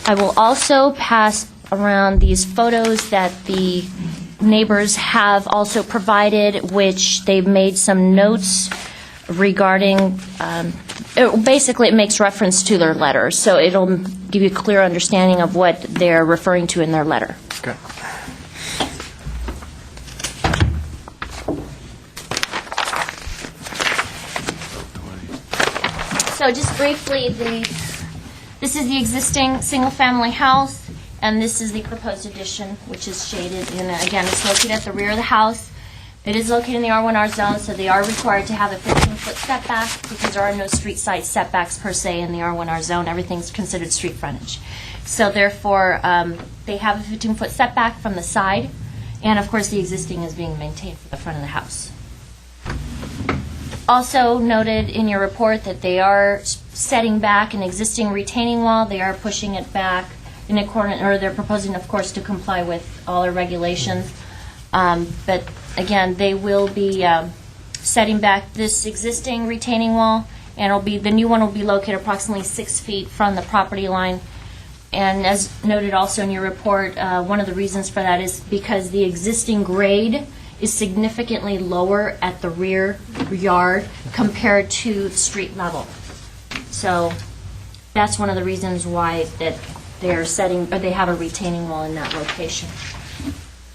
I will also pass around these photos that the neighbors have also provided, which they've made some notes regarding Basically, it makes reference to their letter, so it'll give you a clear understanding of what they're referring to in their letter. Okay. So just briefly, this is the existing single-family house, and this is the proposed addition, which is shaded. And again, it's located at the rear of the house. It is located in the R1R zone, so they are required to have a 15-foot setback because there are no street side setbacks per se in the R1R zone. Everything's considered street frontage. So therefore, they have a 15-foot setback from the side, and of course, the existing is being maintained for the front of the house. Also noted in your report that they are setting back an existing retaining wall. They are pushing it back in accordance, or they're proposing, of course, to comply with all our regulations. But again, they will be setting back this existing retaining wall, and the new one will be located approximately 6 feet from the property line. And as noted also in your report, one of the reasons for that is because the existing grade is significantly lower at the rear yard compared to street level. So that's one of the reasons why that they have a retaining wall in that location.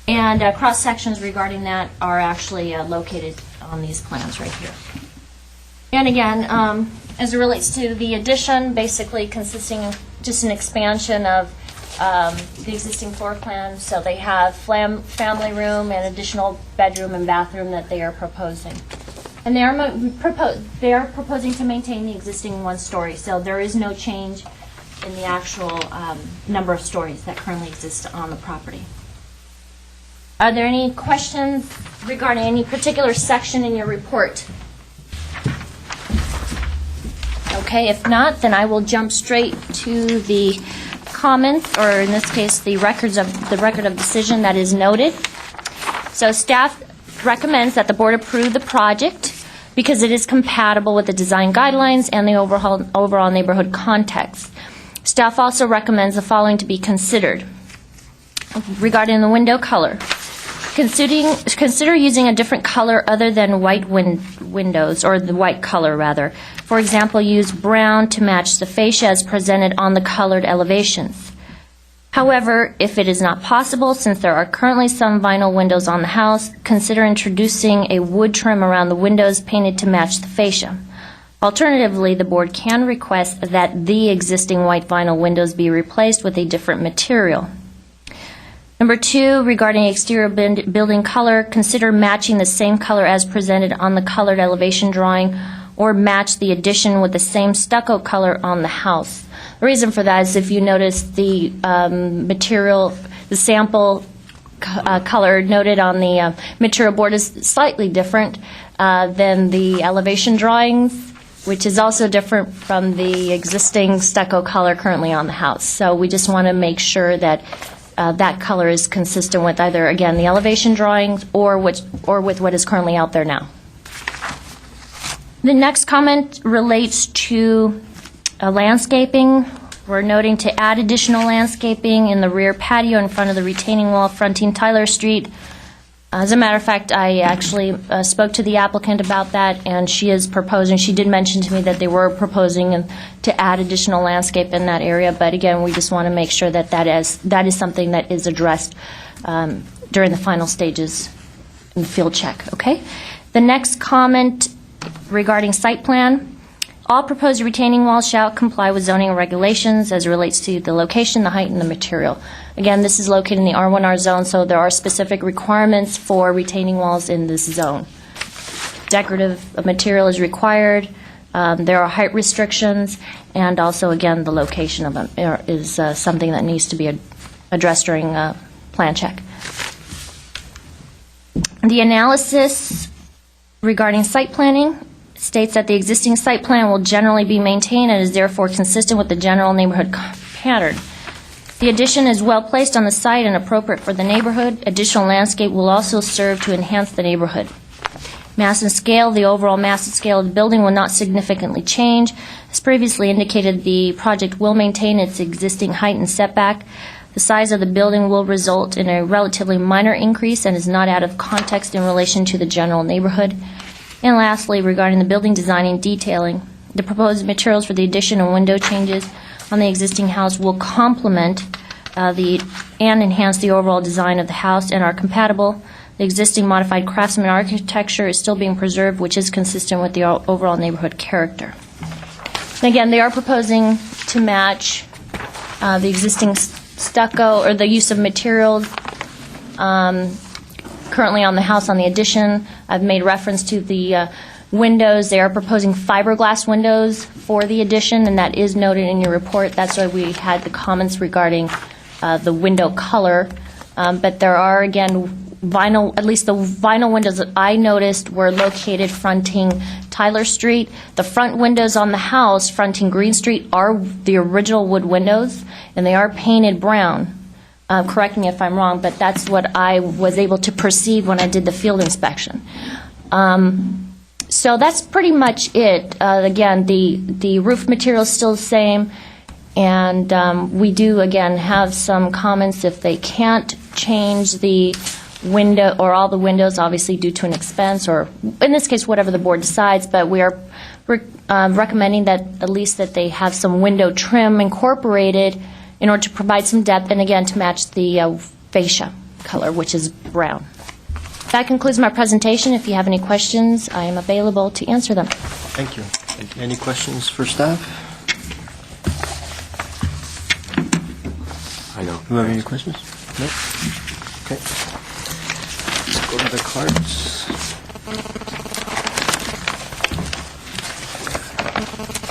And cross sections regarding that are actually located on these plans right here. And again, as it relates to the addition, basically consisting of just an expansion of the existing floor plan. So they have family room and additional bedroom and bathroom that they are proposing. And they are proposing to maintain the existing 1 story. So there is no change in the actual number of stories that currently exist on the property. Are there any questions regarding any particular section in your report? Okay, if not, then I will jump straight to the comments, or in this case, the record of decision that is noted. So staff recommends that the board approve the project because it is compatible with the design guidelines and the overall neighborhood context. Staff also recommends the following to be considered. Regarding the window color, consider using a different color other than white windows, or the white color rather. For example, use brown to match the fascia as presented on the colored elevations. However, if it is not possible, since there are currently some vinyl windows on the house, consider introducing a wood trim around the windows painted to match the fascia. Alternatively, the board can request that the existing white vinyl windows be replaced with a different material. Number 2, regarding exterior building color, consider matching the same color as presented on the colored elevation drawing, or match the addition with the same stucco color on the house. The reason for that is if you notice the material, the sample color noted on the material board is slightly different than the elevation drawings, which is also different from the existing stucco color currently on the house. So we just want to make sure that that color is consistent with either, again, the elevation drawings or with what is currently out there now. The next comment relates to landscaping. We're noting to add additional landscaping in the rear patio in front of the retaining wall fronting Tyler Street. As a matter of fact, I actually spoke to the applicant about that, and she did mention to me that they were proposing to add additional landscape in that area, but again, we just want to make sure that that is something that is addressed during the final stages in the field check, okay? The next comment regarding site plan, all proposed retaining walls shall comply with zoning regulations as it relates to the location, the height, and the material. Again, this is located in the R1R zone, so there are specific requirements for retaining walls in this zone. Decorative material is required. There are height restrictions, and also, again, the location of them is something that needs to be addressed during plan check. The analysis regarding site planning states that the existing site plan will generally be maintained and is therefore consistent with the general neighborhood pattern. The addition is well placed on the site and appropriate for the neighborhood. Additional landscape will also serve to enhance the neighborhood. Mass and scale, the overall mass and scale of the building will not significantly change. As previously indicated, the project will maintain its existing height and setback. The size of the building will result in a relatively minor increase and is not out of context in relation to the general neighborhood. And lastly, regarding the building design and detailing, The proposed materials for the addition and window changes on the existing house will complement and enhance the overall design of the house and are compatible. The existing modified craftsman architecture is still being preserved, which is consistent with the overall neighborhood character. And again, they are proposing to match the existing stucco, or the use of materials currently on the house on the addition. I've made reference to the windows. They are proposing fiberglass windows for the addition, and that is noted in your report. That's why we had the comments regarding the window color. But there are, again, vinyl, at least the vinyl windows that I noticed were located fronting Tyler Street. The front windows on the house fronting Green Street are the original wood windows, and they are painted brown. Correct me if I'm wrong, but that's what I was able to perceive when I did the field inspection. So that's pretty much it. Again, the roof material is still the same, and we do, again, have some comments if they can't change the window, or all the windows, obviously due to an expense, or in this case, whatever the board decides, but we are recommending that at least that they have some window trim incorporated in order to provide some depth, and again, to match the fascia color, which is brown. That concludes my presentation. If you have any questions, I am available to answer them. Thank you. Any questions for staff? I don't. Do you have any questions? No? Okay. Let's go to the cards.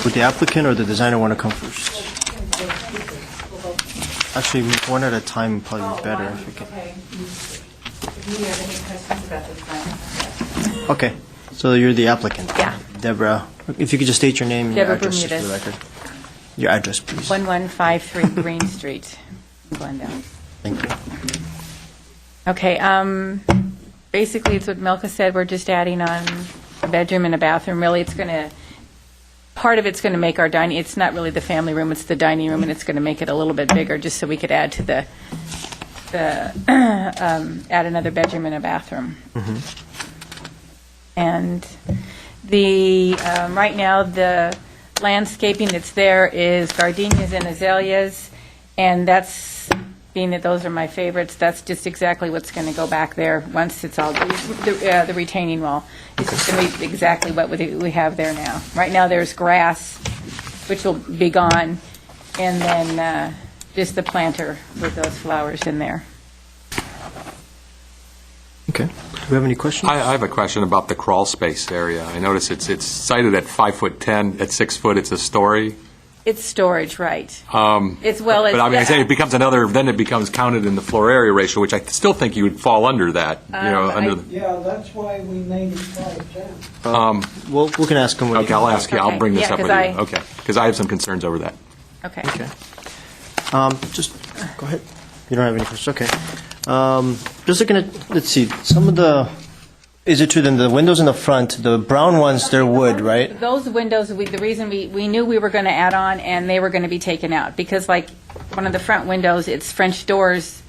Would the applicant or the designer want to come first? Actually, one at a time would probably be better. If we can. If you have any questions about this plan. Okay, so you're the applicant? Yeah. Deborah, if you could just state your name and your Deborah address just for the Bermudez. record. Your address, please. 1153 Green Street, Glendale. Thank you. Okay, basically, it's what Milka said, we're just adding on a bedroom and a bathroom. Really, it's going to, part of it's going to make our dining, it's not really the family room, it's the dining room, and it's going to make it a little bit bigger, just so we could add to the add another bedroom and a bathroom. And the, right now, the landscaping that's there is gardenias and azaleas, and that's, being that those are my favorites, that's just exactly what's going to go back there once it's all, the retaining wall. It's just going to be exactly what we have there now. Right now, there's grass, which will be gone, and then just the planter with those flowers in there. Okay. Do we have any questions? I have a question about the crawl space area. I notice it's cited at 5'10", at 6 foot, it's a story. It's storage, right. But I mean, I say it becomes another, then it becomes counted in the floor area ratio, which I still think you would fall under that, Yeah, that's why we made it 5'10". Well, we can ask him. When Okay, I'll ask you, I'll Okay. bring this Yeah, up with 'cause you. Okay, because I have some concerns over that. Okay. Okay. Just, go ahead. You don't have any questions? Okay. Just looking at, let's see, some of the, is it true then the windows in the front, the brown ones, they're wood, right? Those windows, the reason we knew we were going to add on, and they were going to be taken out, because like one of the front windows, it's French doors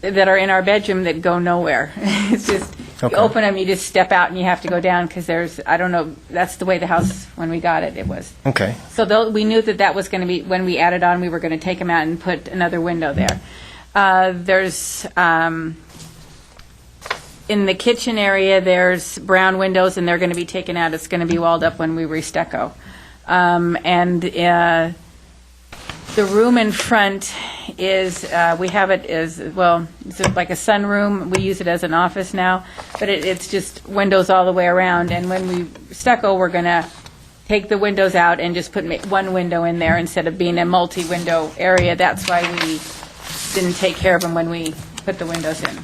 that are in our bedroom that go nowhere. It's just, you Okay. open them, you just step out and you have to go down, because there's, I don't know, that's the way the house, when we got it, it was. Okay. So we knew that was going to be, when we added on, we were going to take them out and put another window there. There's, in the kitchen area, there's brown windows, and they're going to be taken out. It's going to be walled up when we re-stucco. And the room in front is, we have it as, well, it's like a sunroom. We use it as an office now, but it's just windows all the way around. And when we stucco, we're going to take the windows out and just put one window in there instead of being a multi-window area. That's why we didn't take care of them when we put the windows in.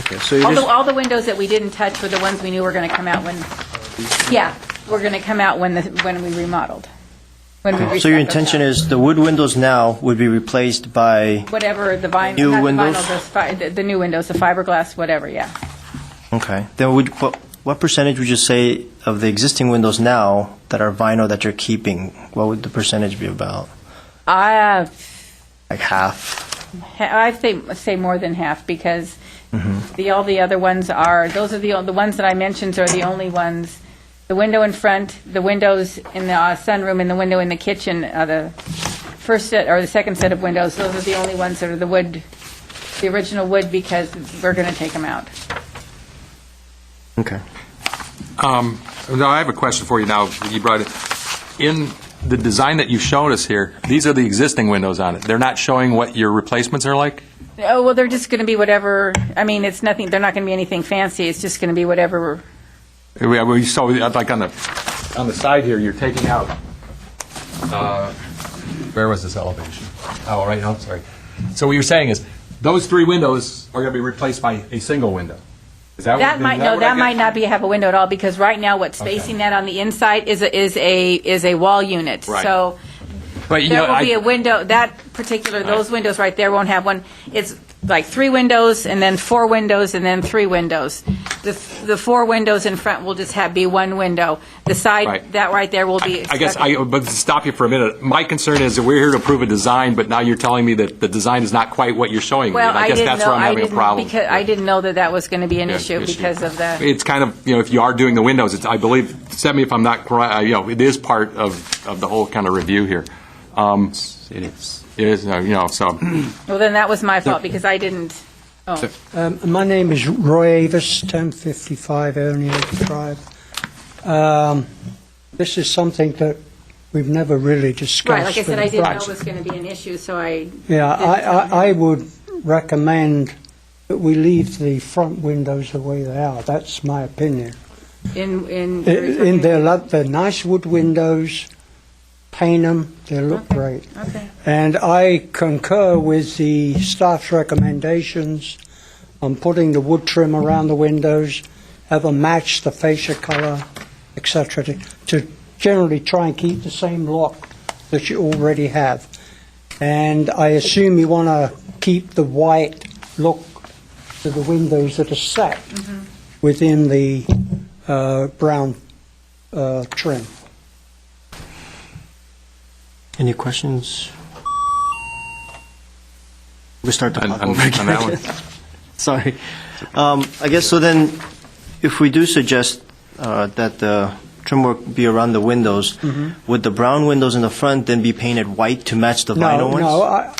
Okay, so you're just, All the windows that we didn't touch were the ones we knew were going to come out when, yeah, were going to come out when we remodeled. When we so your restuccoed intention them. is the wood windows now would be replaced by, Whatever the vinyl, New not the windows? vinyl, the new windows, the fiberglass, whatever, yeah. okay. Then what percentage would you say of the existing windows now that are vinyl that you're keeping? What would the percentage be about? Like half? I'd say more than half, because all the other ones are, those are the ones that I mentioned are the only ones the window in front, the windows in the sunroom, and the window in the kitchen are the first set, or the second set of windows. Those are the only ones that are the wood, the original wood, because we're going to take them out. Okay. Now, I have a question for you now. You brought it. In the design that you've shown us here, these are the existing windows on it. They're not showing what your replacements are like? Oh, well, they're just going to be whatever, I mean, it's nothing, they're not going to be anything fancy. It's just going to be whatever. So, like on the side here, you're taking out, where was this elevation? Oh, right, I'm sorry. So what you're saying is, those 3 windows are going to be replaced by a single window. Is that That might not have a window at all, because right now what's facing that on the inside is a wall unit. Right. So But, there will be a window, those windows right there won't have one. It's like 3 windows, and then 4 windows, and then 3 windows. The 4 windows in front will just be 1 window. The side, Right. that right there will be. But to stop you for a minute, my concern is that we're here to approve a design, but now you're telling me that the design is not quite what you're showing me. Well, And I guess that's where I'm having a problem. Because I didn't know that was going to be an issue issue. because of the. It's kind of, if you are doing the windows, I believe, set me if I'm not correct, it is part of the whole kind of review here. It is. It is, so. Well, then that was my fault because I didn't. Oh. My name is Roy Avis, 1055 Ernie Drive. This is something that we've never really discussed. Right, like I said, I didn't know Right. it was going to be an issue, so I. Yeah, I would recommend that we leave the front windows the way they are. That's my opinion. They're nice wood windows. Paint them, they look great. Okay. And I concur with the staff's recommendations on putting the wood trim around the windows, have them match the fascia color, etc., to generally try and keep the same look that you already have. And I assume you want to keep the white look to the windows that are set within the brown trim. Any questions? We start the clock On over again. that one. Sorry. I guess so then, if we do suggest that the trim work be around the windows, would the brown windows in the front then be painted white to match the vinyl ones? No.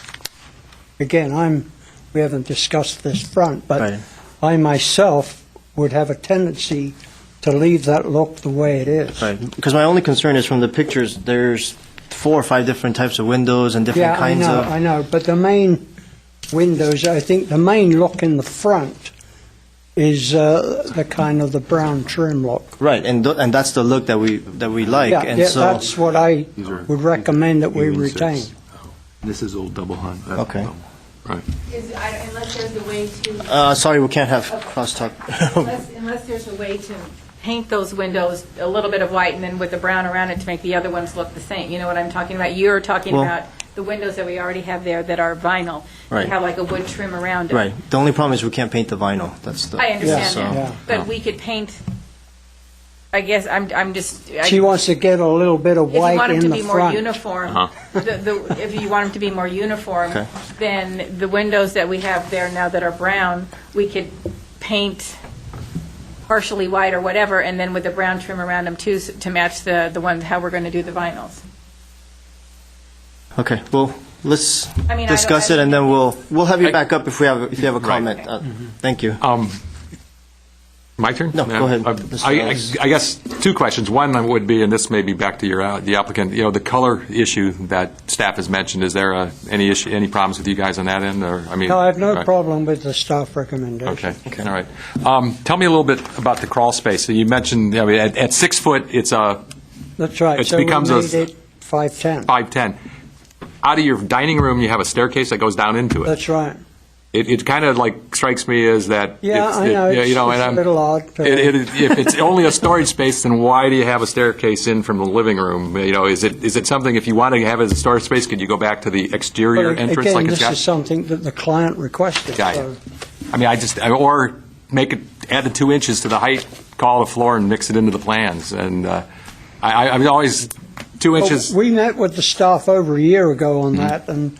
We haven't discussed this front, but Right. I myself would have a tendency to leave that look the way it is. Right. Because my only concern is from the pictures, there's 4 or 5 different types of windows and different kinds of... I know, but the main windows, I think the main look in the front is the kind of the brown trim look. Right, and that's the look that we like, and so... That's what I would recommend that we retain. This is old double hung. Okay. Right. Unless there's a way to. Sorry, we can't have crosstalk. Unless there's a way to paint those windows a little bit of white and then with the brown around it to make the other ones look the same. You know what I'm talking about? You're talking Well- about the windows that we already have there that are vinyl. Right. They have like a wood trim around it. Right. The only problem is we can't paint the vinyl. That's the... I understand so- that. Yeah. But we could paint, I guess, I'm just. She wants to get a little bit of If you white want them in to the be more front. uniform, if you want them to be more uniform, Okay. then the windows that we have there now that are brown, we could paint partially white or whatever, and then with the brown trim around them too, to match the one, how we're going to do the vinyls. Okay, well, let's I mean, discuss I it, and then we'll have you I- back up if you have a comment. Thank you. My turn? No, go ahead. I guess 2 questions. One would be, and this may be back to the applicant, the color issue that staff has mentioned. Is there any problems with you guys on that end? Or, No, I have no right. problem with the staff recommendation. Okay, all right. Tell me a little bit about the crawl space. So you mentioned, at 6 foot, it's a That's right. It So we becomes made a- it 5'10". 5'10". Out of your dining room, you have a staircase that goes down into it. That's right. It kind of like strikes me as that. Yeah, it's- I know. it- It's, and it's a I'm- little odd. If it's only a storage space, then why do you have a staircase in from the living room? Is it something, if you want to have it as a storage space, could you go back to the exterior But entrance again, like it's this got? is something that the client requested. Got so- it. Or make it, add the 2 inches to the height, call the floor, and mix it into the plans. And I'm always 2 Well, inches. we met with the staff over a year ago on that, and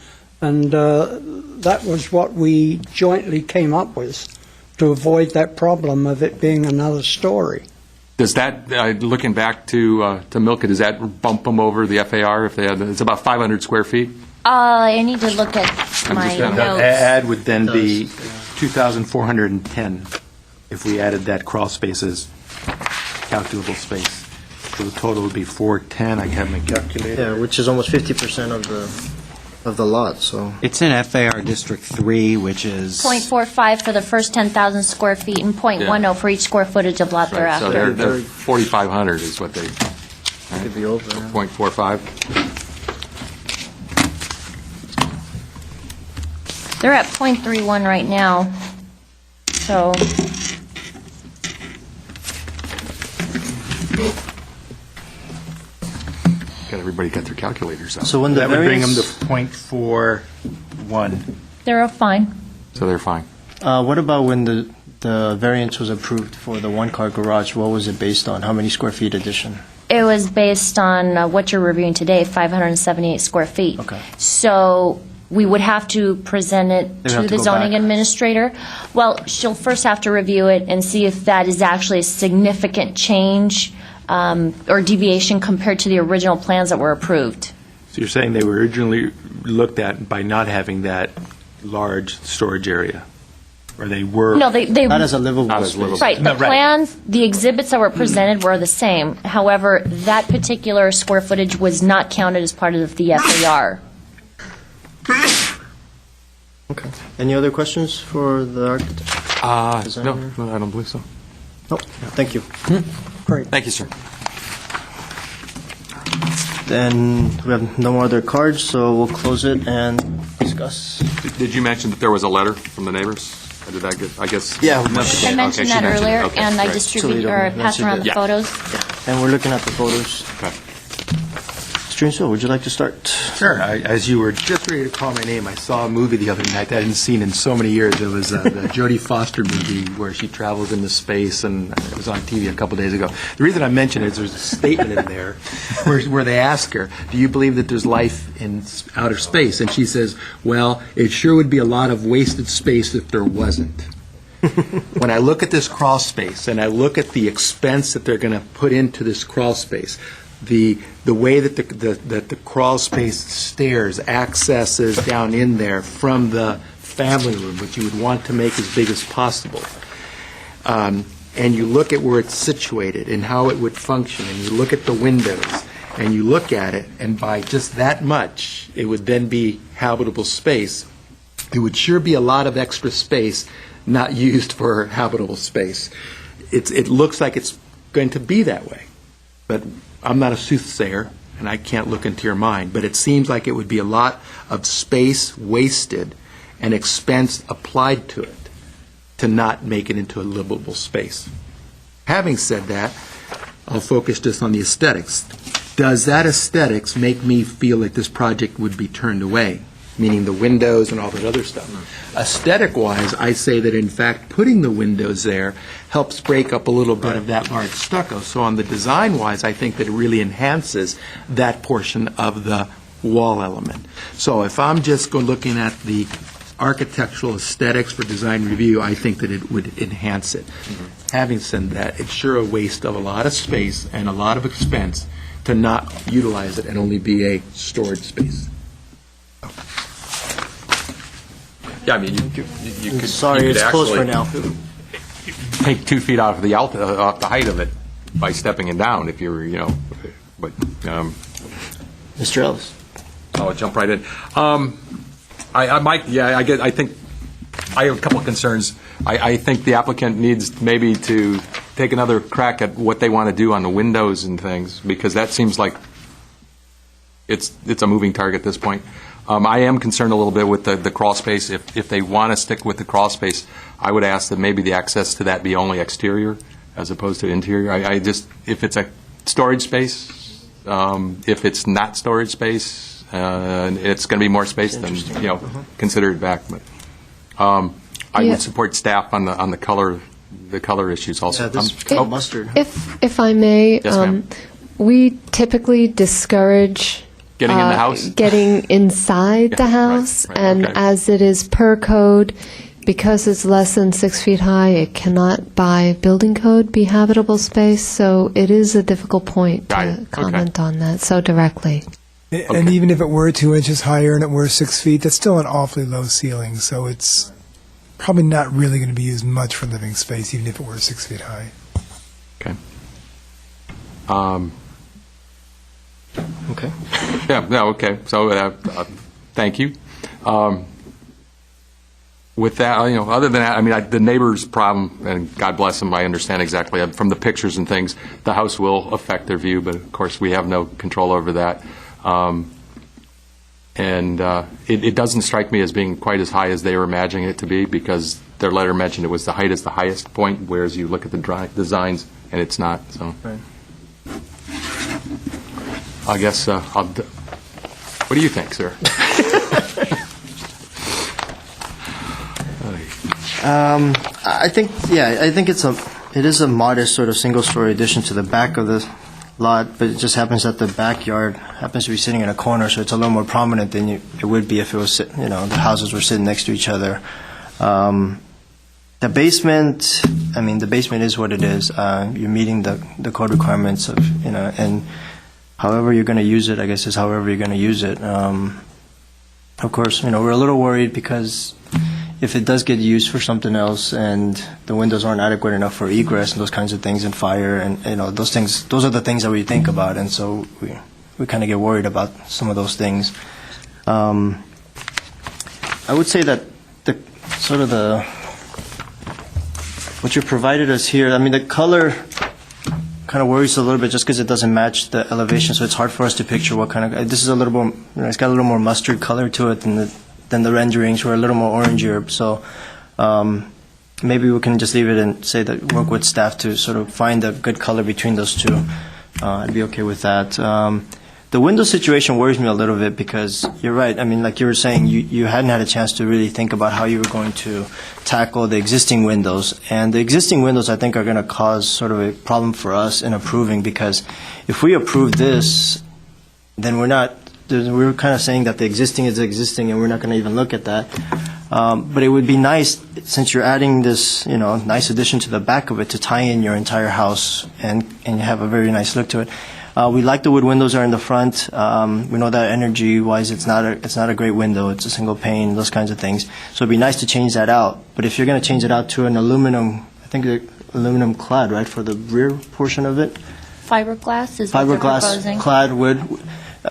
that was what we jointly came up with to avoid that problem of it being another story. Does that, looking back to Milka, does that bump them over the FAR if they had, it's about 500 square feet? I need to look at my just gonna- The notes. add would then be 2,410 if we added that crawl space as calculable space. So the total would be 410. I have my calculator. Yeah, which is almost 50% of the lot, so. It's in FAR District 3, which is... .45 for the first 10,000 square feet and .10 for each square footage of lot Right, so thereafter. they're 4,500 is what they, Could be over. yeah. .45? They're at .31 right now, so. Got everybody got their calculators out. So when the That would bring them variance, to .41. They're fine. So they're fine. what about when the variance was approved for the one-car garage? What was it based on? How many square feet addition? It was based on what you're reviewing today, 578 square feet. Okay. So we would have to present it They'd to have to the go zoning back. administrator. Well, she'll first have to review it and see if that is actually a significant change or deviation compared to the original plans that were approved. So you're saying they were originally looked at by not having that large storage area? Or they were? No, they Not as a livable Not as space. livable. right. The No, right. plans, the exhibits that were presented were the same. However, that particular square footage was not counted as part of the FAR. Okay. Any other questions for the architect? No, Designer? no, I don't believe so. Nope. Thank you. Great. Thank you, sir. Then we have no more other cards, so we'll close it and discuss. Did you mention that there was a letter from the neighbors? Or did I get, I guess? Yeah. I mentioned that earlier, and I distributed or passed around the Yeah. photos. And we're looking at the photos. Okay. Mr. Insua, would you like to start? Sure. As you were just ready to call my name, I saw a movie the other night that I hadn't seen in so many years. It was the Jodie Foster movie where she travels into space, and it was on TV a couple days ago. The reason I mention it is there's a statement in there where they ask her, do you believe that there's life in outer space? And she says, well, it sure would be a lot of wasted space if there wasn't. When I look at this crawl space and I look at the expense that they're going to put into this crawl space, the way that the crawl space stairs accesses down in there from the family room, which you would want to make as big as possible, and you look at where it's situated and how it would function, and you look at the windows, and you look at it, and by just that much, it would then be habitable space. It would sure be a lot of extra space not used for habitable space. It looks like it's going to be that way, but I'm not a soothsayer, and I can't look into your mind, but it seems like it would be a lot of space wasted and expense applied to it to not make it into a livable space. Having said that, I'll focus just on the aesthetics. Does that aesthetics make me feel like this project would be turned away, meaning the windows and all that other stuff? Aesthetic-wise, I say that in fact putting the windows there helps break up a little bit of that large stucco. So on the design-wise, I think that it really enhances that portion of the wall element. So if I'm just looking at the architectural aesthetics for design review, I think that it would enhance it. Having said that, it's sure a waste of a lot of space and a lot of expense to not utilize it and only be a storage space. Yeah, I mean, you could. Sorry, you could it's closed for actually now. Take 2 feet off the height of it by stepping it down if you're, but, Mr. Ellis? I'll jump right in. I think, I have a couple of concerns. I think the applicant needs maybe to take another crack at what they want to do on the windows and things, because that seems like it's a moving target at this point. I am concerned a little bit with the crawl space. If they want to stick with the crawl space, I would ask that maybe the access to that be only exterior as opposed to interior. If it's a storage space, if it's not storage space, it's going to be more space than, consider it back. But I would support staff on the color issues also. Yeah, this is kind of mustard. If I may, Yes, ma'am. we typically discourage Getting in the house? getting inside the Yeah, right, house, right, and okay. as it is per code, because it's less than 6 feet high, it cannot, by building code, be habitable space, so it is a difficult point Got to it. Okay. comment on that so directly. And even if it were 2 inches higher and it were 6 feet, that's still an awfully low ceiling, so it's probably not really going to be used much for living space, even if it were 6 feet high. Okay. Okay. Yeah, no, okay. So, thank you. With that, other than that, I mean, the neighbor's problem, and God bless them, I understand exactly from the pictures and things, the house will affect their view, but of course we have no control over that. It doesn't strike me as being quite as high as they were imagining it to be, because their letter mentioned it was the height is the highest point, whereas you look at the designs and it's not. So, Right. I guess what do you think, sir? I think it is a modest sort of single-story addition to the back of the lot, but it just happens that the backyard happens to be sitting in a corner, so it's a little more prominent than it would be if it was, the houses were sitting next to each other. The basement, the basement is what it is. You're meeting the code requirements of, and however you're going to use it, I guess, is however you're going to use it. Of course, we're a little worried because if it does get used for something else and the windows aren't adequate enough for egress and those kinds of things and fire and those are the things that we think about, and so we kind of get worried about some of those things. I would say that what you provided us here, the color kind of worries us a little bit just because it doesn't match the elevation, so it's hard for us to picture what kind of. This is a little more, it's got a little more mustard color to it than the renderings, were a little more orangier. So maybe we can just leave it and say that work with staff to sort of find a good color between those two. I'd be okay with that. The window situation worries me a little bit because you're right. Like you were saying, you hadn't had a chance to really think about how you were going to tackle the existing windows. And the existing windows, I think, are going to cause sort of a problem for us in approving, because if we approve this, then we're kind of saying that the existing is existing and we're not going to even look at that. But it would be nice, since you're adding this, nice addition to the back of it, to tie in your entire house and have a very nice look to it. We like the wood windows are in the front. We know that energy-wise, it's not a great window. It's a single pane, those kinds of things. So it'd be nice to change that out. But if you're going to change it out to an aluminum, I think the aluminum clad, right, for the rear portion of it? Fiberglass is what they're proposing. Fiberglass clad wood,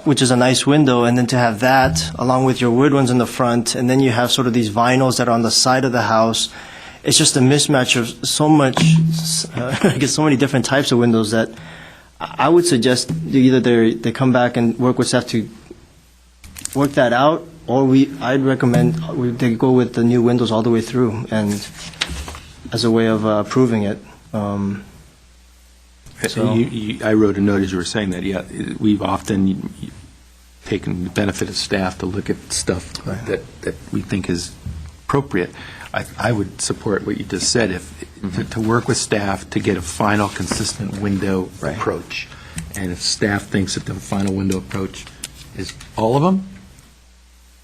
which is a nice window, and then to have that along with your wood ones in the front, and then you have sort of these vinyls that are on the side of the house. It's just a mismatch of so much, I guess, so many different types of windows that I would suggest either they come back and work with staff to work that out, or I'd recommend they go with the new windows all the way through, and as a way of proving it. I wrote a note as you were saying that, we've often taken the benefit of staff to look at stuff that we think is appropriate. I would support what you just said, to work with staff to get a final consistent window approach. And if staff thinks that the final window approach is all of them,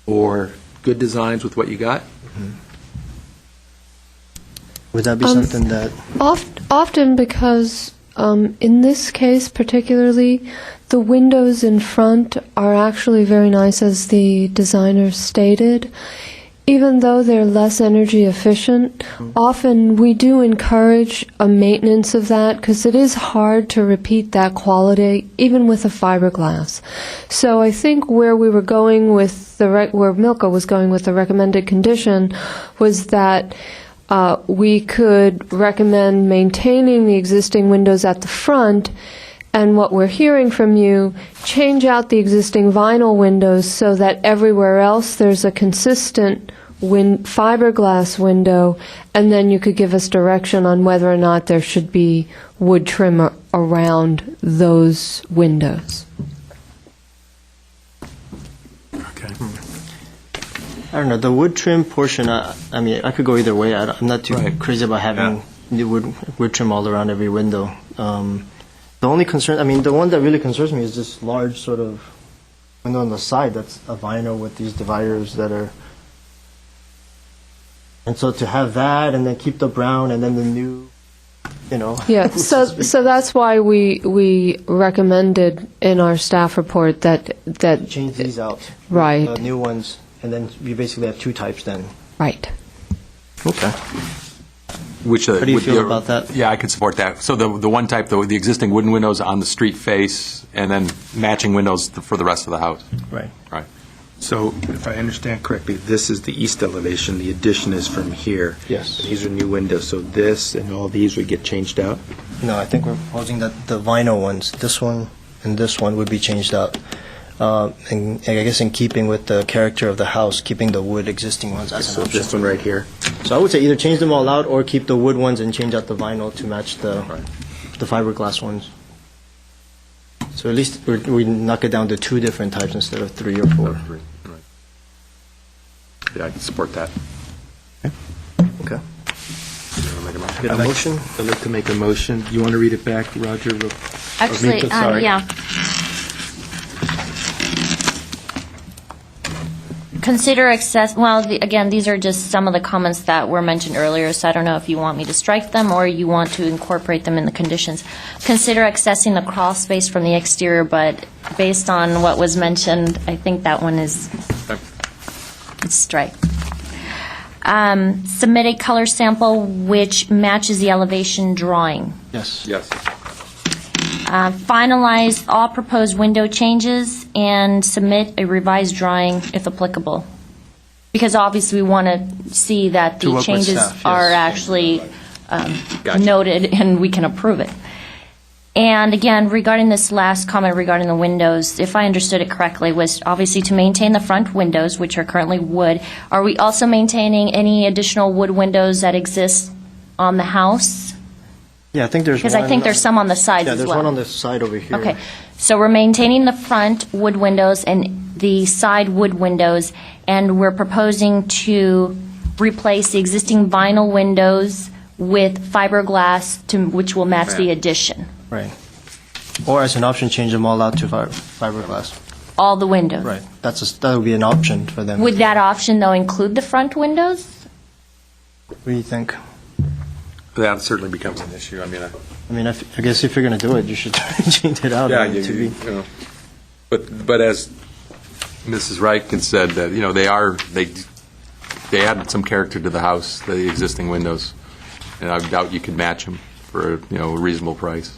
or good designs with what you got. Would that be something that... Often because, in this case particularly, the windows in front are actually very nice, as the designer stated. Even though they're less energy efficient, often we do encourage a maintenance of that, because it is hard to repeat that quality, even with a fiberglass. So I think where we were going with where Milka was going with the recommended condition was that we could recommend maintaining the existing windows at the front, and what we're hearing from you, change out the existing vinyl windows so that everywhere else there's a consistent fiberglass window, and then you could give us direction on whether or not there should be wood trim around those windows. Okay. I don't know, the wood trim portion, I could go either way. I'm not too crazy about having new wood trim all around every window. The only concern, the one that really concerns me is this large sort of window on the side that's a vinyl with these dividers that are And so to have that and then keep the brown and then the new, Yeah, so that's why we recommended in our staff report that change these out. Right. The new ones, and then you basically have two types then. right. Okay. Which, How do you feel about that? Yeah, I could support that. So the one type, the existing wooden windows on the street face, and then matching windows for the rest of the house. Right. Right. So if I understand correctly, this is the east elevation, the addition is from here. Yes. These are new windows, so this and all these would get changed out? No, I think we're proposing that the vinyl ones, this one and this one, would be changed out. And I guess in keeping with the character of the house, keeping the wood existing ones as So an option. this one right here? So I would say either change them all out or keep the wood ones and change out the vinyl to match the fiberglass ones. So at least we knock it down to two different types instead of three or four. Right. Yeah, I can support that. Okay. Get a motion? I'd like to make a motion. You want to read it back, Roger? Actually, Rita, sorry. yeah. Consider again, these are just some of the comments that were mentioned earlier, so I don't know if you want me to strike them or you want to incorporate them in the conditions. Consider accessing the crawl space from the exterior, but based on what was mentioned, I think that one is strike. Submit a color sample which matches the elevation drawing. Yes. Yes. Finalize all proposed window changes and submit a revised drawing if applicable. Because obviously we want to see that To the work with changes staff, yes. are actually Gotcha. noted and we can approve it. And again, regarding this last comment regarding the windows, if I understood it correctly, was obviously to maintain the front windows, which are currently wood. Are we also maintaining any additional wood windows that exist on the house? Yeah, I think there's one. Because I think there's some on the sides Yeah, as well. there's one on the side over here. Okay, so we're maintaining the front wood windows and the side wood windows, and we're proposing to replace the existing vinyl windows with fiberglass, which will match the addition. Right. Or as an option, change them all out to fiberglass. All the windows. Right. That would be an option for them. Would that option, though, include the front windows? What do you think? That certainly becomes an issue. I mean, I mean, I guess if you're going to do it, you should change it out. yeah, to be. you know. But as Mrs. Reich had said, that they added some character to the house, the existing windows, and I doubt you could match them for a reasonable price.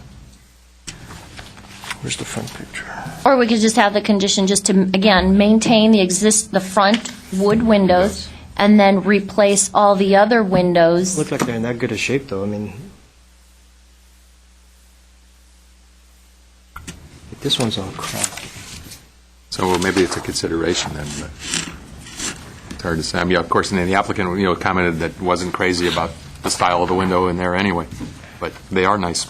Where's the front picture? Or we could just have the condition just to, again, maintain the front wood windows, and then replace all the other windows. Look like they're in that good a shape, though. I mean, this one's all cracked. So maybe it's a consideration then, but it's hard to say. I mean, of course, and then the applicant, commented that wasn't crazy about the style of the window in there anyway, but they are nice.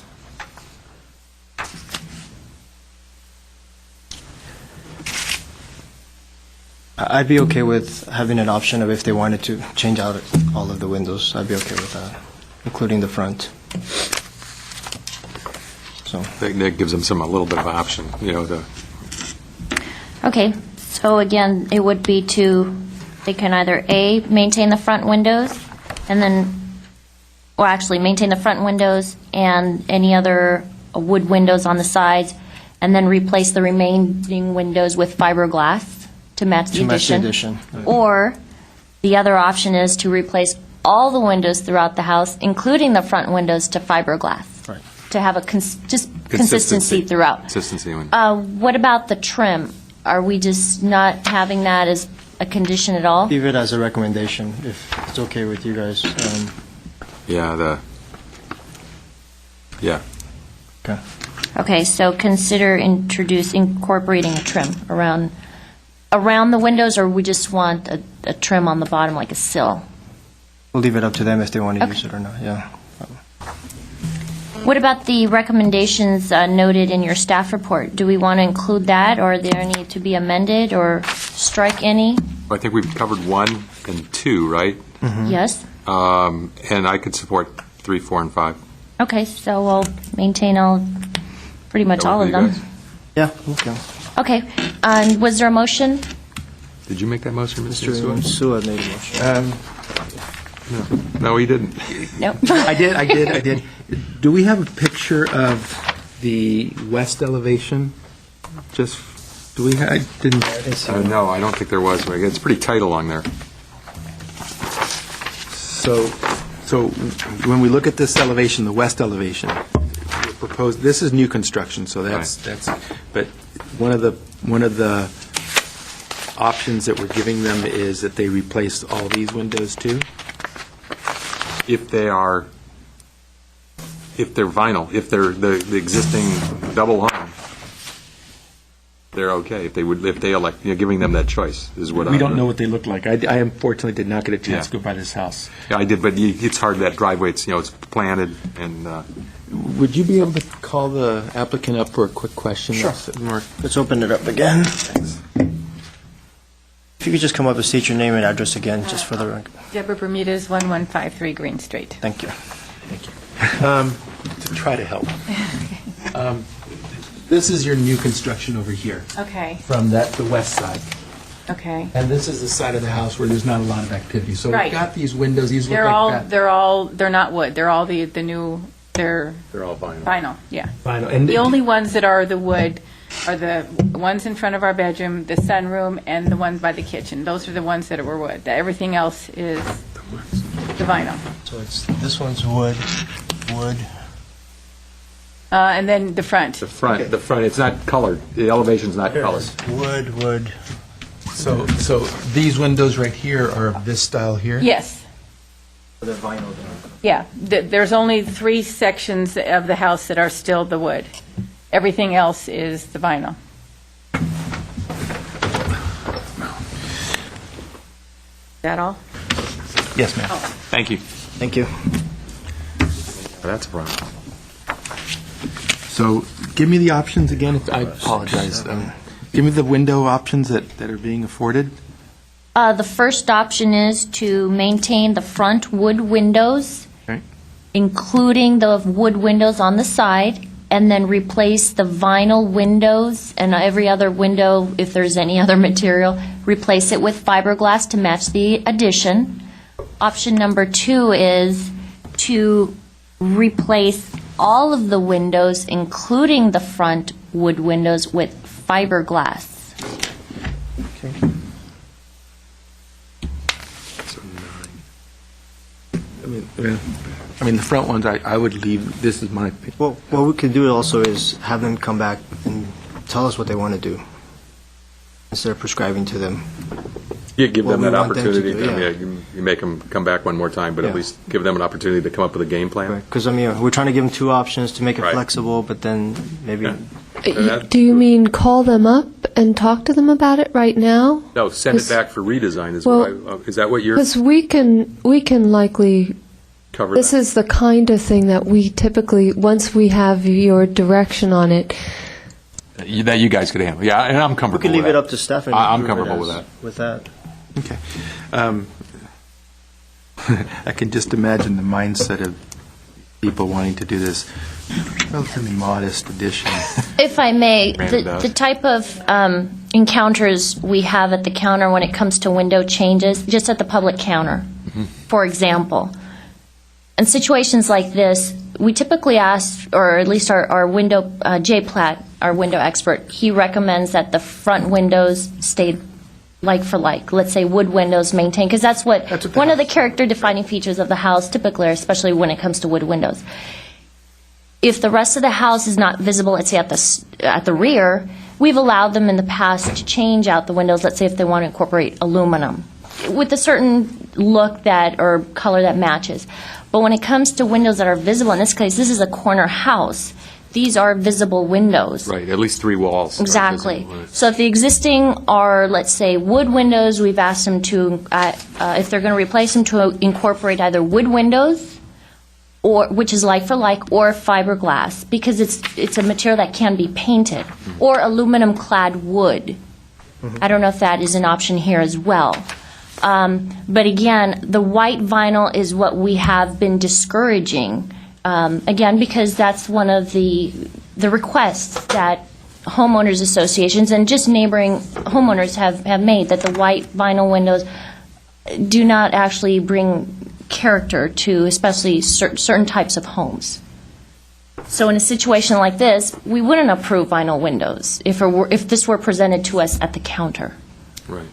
I'd be okay with having an option of if they wanted to change out all of the windows. I'd be okay with that, including the front. So That gives them a little bit of an option, to. Okay, so again, it would be they can either A, maintain the front windows, and then, or actually maintain the front windows and any other wood windows on the sides, and then replace the remaining windows with fiberglass to match the addition. Or the other option is to replace all the windows throughout the house, including the front windows, to fiberglass. Right. To have a consistency throughout. Consistency. What about the trim? Are we just not having that as a condition at all? leave it as a recommendation if it's okay with you guys. Yeah, Okay. Okay, so consider incorporating a trim around the windows, or we just want a trim on the bottom, like a sill? We'll leave it up to them if they want to Okay. use it or not. Yeah. What about the recommendations noted in your staff report? Do we want to include that, or are there any to be amended, or strike any? I think we've covered 1 and 2, right? Yes? And I could support 3, 4, and 5. Okay, so we'll maintain pretty much That all would of be them. good. Yeah. Okay. Okay, and was there a motion? Did you make that motion, Mr. Mr. Sewell? Sua made a motion. No, he didn't. Nope. I did. Do we have a picture of the west elevation? Just, do we, I didn't. No, I don't think there was. It's pretty tight along there. So when we look at this elevation, the west elevation, proposed, this is new construction, so that's, but one of the options that we're giving them is that they replace all these windows too? If they're vinyl, if they're the existing double hung, they're okay. If they elect, giving them that choice is what We don't know what they look like. I unfortunately did not get a chance Yeah. to go by this house. Yeah, I did, but it's hard, that driveway, it's planted, and Would you be able to call the applicant up for a quick question? Sure. Mark? Let's open it up again. If you could just come up and state your name and address again, just for the record. Deborah Bermudez, 1153 Green Street. Thank you. To try to help. This is your new construction over here, Okay, from the west side. okay. And this is the side of the house where there's not a lot of activity. So Right. we've got these windows, these look They're like all, that. they're not wood. They're all the new, they're they're all vinyl. vinyl, yeah. Vinyl. And The only ones that are the wood are the ones in front of our bedroom, the sunroom, and the ones by the kitchen. Those are the ones that were wood. Everything else is the vinyl. So this one's wood. And then the front. The front, it's not colored. The elevation's not colored. Wood. So these windows right here are of this style here? Yes, They're vinyl. yeah. There's only 3 sections of the house that are still the wood. Everything else is the vinyl. Is that all? Yes, ma'am. Thank you. Thank you. That's a problem. So give me the options again. I apologize. Give me the window options that are being afforded. The first option is to maintain the front wood windows, Okay. including the wood windows on the side, and then replace the vinyl windows and every other window, if there's any other material, replace it with fiberglass to match the addition. Option number 2 is to replace all of the windows, including the front wood windows, with fiberglass. I mean, the front ones, I would leave, this is my opinion. Well, what we could do also is have them come back and tell us what they want to do, instead of prescribing to them. You give What them we that want them to opportunity. do, yeah. You make them come back one more time, but at Yeah. least give them an opportunity to come up with a game plan. Because, we're trying to give them 2 options to make it Right. flexible, but then maybe... Yeah. Do you mean call them up and talk to them about it right now? No, send it Because- back for redesign. Well- Is that what you're Because we can likely, covering? this is the kind of thing that we typically, once we have your direction on it, That you guys could handle. Yeah, and I'm We comfortable could leave with it that. up to staff and I'm approve it comfortable with as- that. With that. Okay. I can just imagine the mindset of people wanting to do this relatively modest addition. If I may, Random does. the type of encounters we have at the counter when it comes to window changes, just at the public counter, for example. In situations like this, we typically ask, or at least our window, Jay Platt, our window expert, he recommends that the front windows stay like for like. Let's say wood windows maintained, because that's what one of the character defining features of the house typically, especially when it comes to wood windows. If the rest of the house is not visible, let's say at the rear, we've allowed them in the past to change out the windows, let's say if they want to incorporate aluminum, with a certain look that, or color that matches. But when it comes to windows that are visible, in this case, this is a corner house, these are visible windows. Right, at least 3 walls. are Exactly. visible. So if the existing are, let's say, wood windows, we've asked them to, if they're going to replace them, to incorporate either wood windows, or which is like for like, or fiberglass, because it's a material that can be painted, or aluminum-clad wood. I don't know if that is an option here as well. But again, the white vinyl is what we have been discouraging, again, because that's one of the requests that homeowners associations and just neighboring homeowners have made, that the white vinyl windows do not actually bring character to especially certain types of homes. So in a situation like this, we wouldn't approve vinyl windows if this were presented to us at the counter. Right.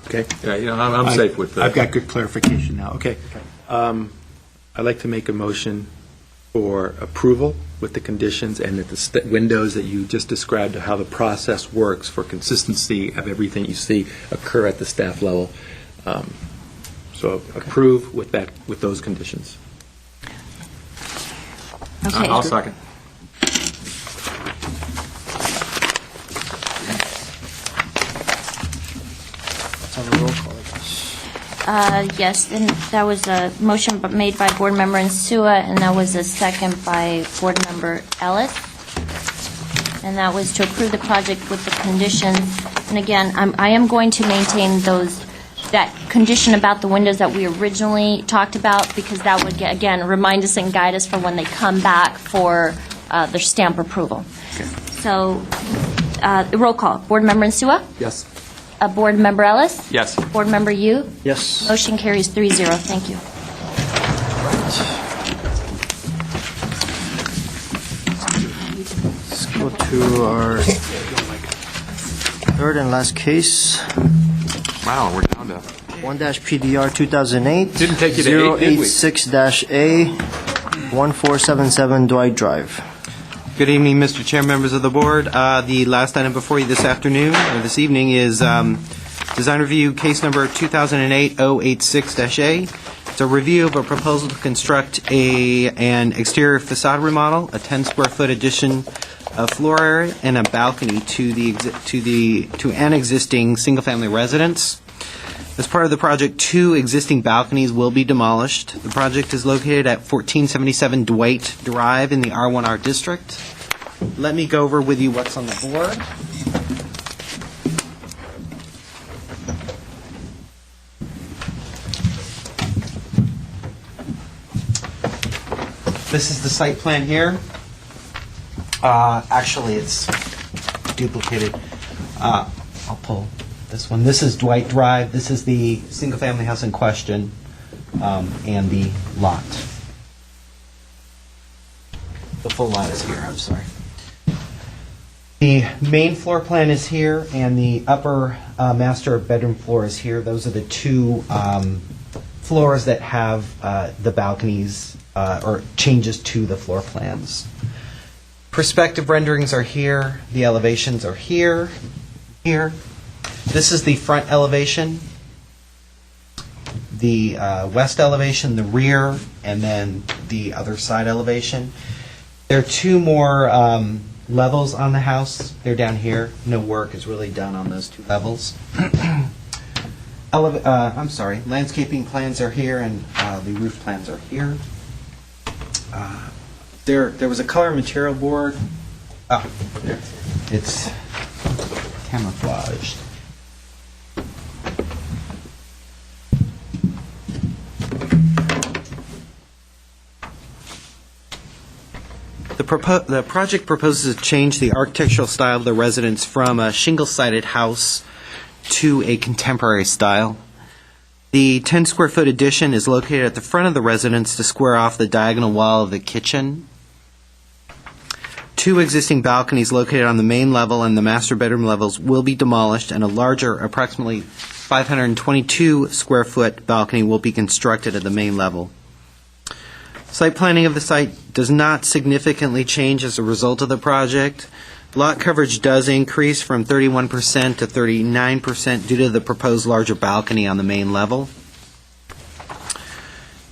Okay. Yeah, I'm safe with that. I've got good clarification now. Okay. I'd like to make a motion for approval with the conditions and that the windows that you just described, how the process works for consistency of everything you see occur at the staff level. So approve with those conditions. Okay. I'll second. Let's have a roll call, I guess. Yes, and that was a motion made by Board Member Insua, and that was a second by Board Member Ellis. And that was to approve the project with the conditions. And again, I am going to maintain that condition about the windows that we originally talked about, because that would, again, remind us and guide us for when they come back for their stamp approval. Okay. So, roll call. Board Member Insua? Yes. Board Member Ellis? Yes. Board Member Yu? Yes. Motion carries 3-0. Thank you. Let's go to our third and last case, Wow, we're down to... 1-PDR 2008. Didn't take you to 8, did we? 086-A, 1477 Dwight Drive. Good evening, Mr. Chair, members of the board. The last item before you this afternoon, or this evening, is design review case number 2008-086-A. It's a review of a proposal to construct an exterior facade remodel, a 10-square-foot addition of floor area, and a balcony to an existing single-family residence. As part of the project, 2 existing balconies will be demolished. The project is located at 1477 Dwight Drive in the R1R district. Let me go over with you what's on the board. This is the site plan here. Actually, it's duplicated. I'll pull this one. This is Dwight Drive. This is the single-family house in question, and the lot. The full lot is here, I'm sorry. The main floor plan is here, and the upper master bedroom floor is here. Those are the 2 floors that have the balconies or changes to the floor plans. Perspective renderings are here. The elevations are here. This is the front elevation, the west elevation, the rear, and then the other side elevation. There are 2 more levels on the house. They're down here. No work is really done on those 2 levels. Landscaping plans are here, and the roof plans are here. There was a color material board. There. It's camouflaged. The project proposes to change the architectural style of the residence from a shingle-sided house to a contemporary style. The 10-square-foot addition is located at the front of the residence to square off the diagonal wall of the kitchen. 2 existing balconies located on the main level and the master bedroom levels will be demolished, and a larger, approximately 522-square-foot balcony will be constructed at the main level. Site planning of the site does not significantly change as a result of the project. Lot coverage does increase from 31% to 39% due to the proposed larger balcony on the main level.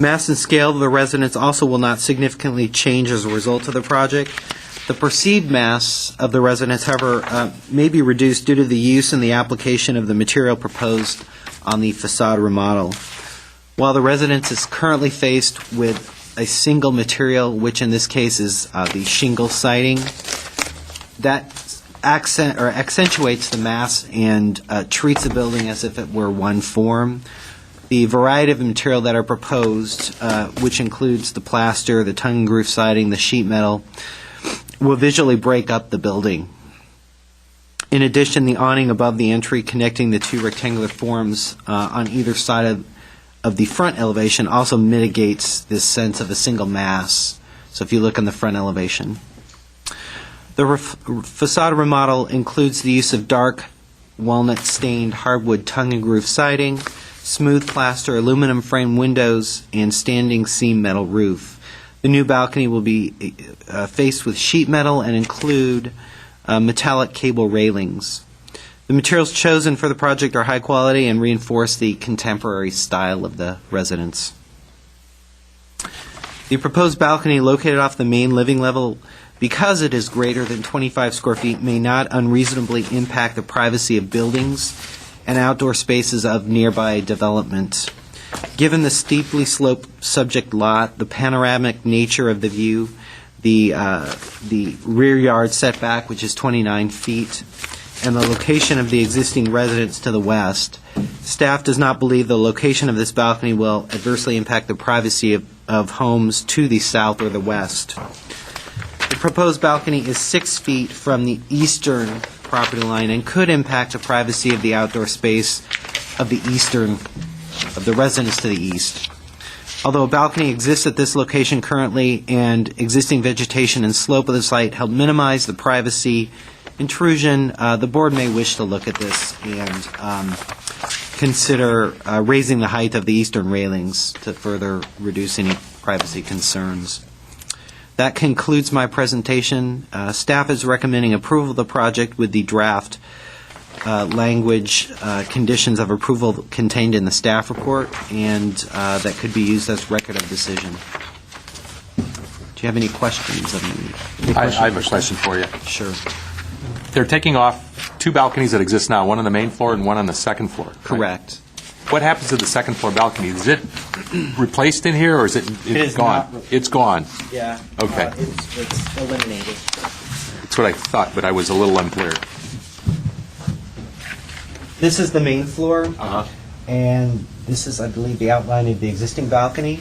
Mass and scale of the residence also will not significantly change as a result of the project. The perceived mass of the residence, however, may be reduced due to the use and the application of the material proposed on the facade remodel. While the residence is currently faced with a single material, which in this case is the shingle siding, that accentuates the mass and treats the building as if it were one form. The variety of material that are proposed, which includes the plaster, the tongue and groove siding, the sheet metal, will visually break up the building. In addition, the awning above the entry connecting the 2 rectangular forms on either side of the front elevation also mitigates this sense of a single mass. So if you look on the front elevation. The facade remodel includes the use of dark walnut-stained hardwood tongue-and-groove siding, smooth plaster aluminum frame windows, and standing seam metal roof. The new balcony will be faced with sheet metal and include metallic cable railings. The materials chosen for the project are high quality and reinforce the contemporary style of the residence. The proposed balcony located off the main living level, because it is greater than 25 square feet, may not unreasonably impact the privacy of buildings and outdoor spaces of nearby development. Given the steeply sloped subject lot, the panoramic nature of the view, the rear yard setback, which is 29 feet, and the location of the existing residence to the west, staff does not believe the location of this balcony will adversely impact the privacy of homes to the south or the west. The proposed balcony is 6 feet from the eastern property line and could impact the privacy of the outdoor space of the residents to the east. Although a balcony exists at this location currently and existing vegetation and slope of the site help minimize the privacy intrusion, the board may wish to look at this and consider raising the height of the eastern railings to further reduce any privacy concerns. That concludes my presentation. Staff is recommending approval of the project with the draft language conditions of approval contained in the staff report, and that could be used as record of decision. Do you have any questions of me? I have a question for you. Sure. They're taking off two balconies that exist now, one on the main floor and one on the second floor. Right? Correct. What happens to the second floor balcony? Is it replaced in here, or is it is gone? not It's gone. Yeah. Okay. It's eliminated. That's what I thought, but I was a little unclear. This is the main floor, Uh-huh. and this is, I believe, the outline of the existing balcony.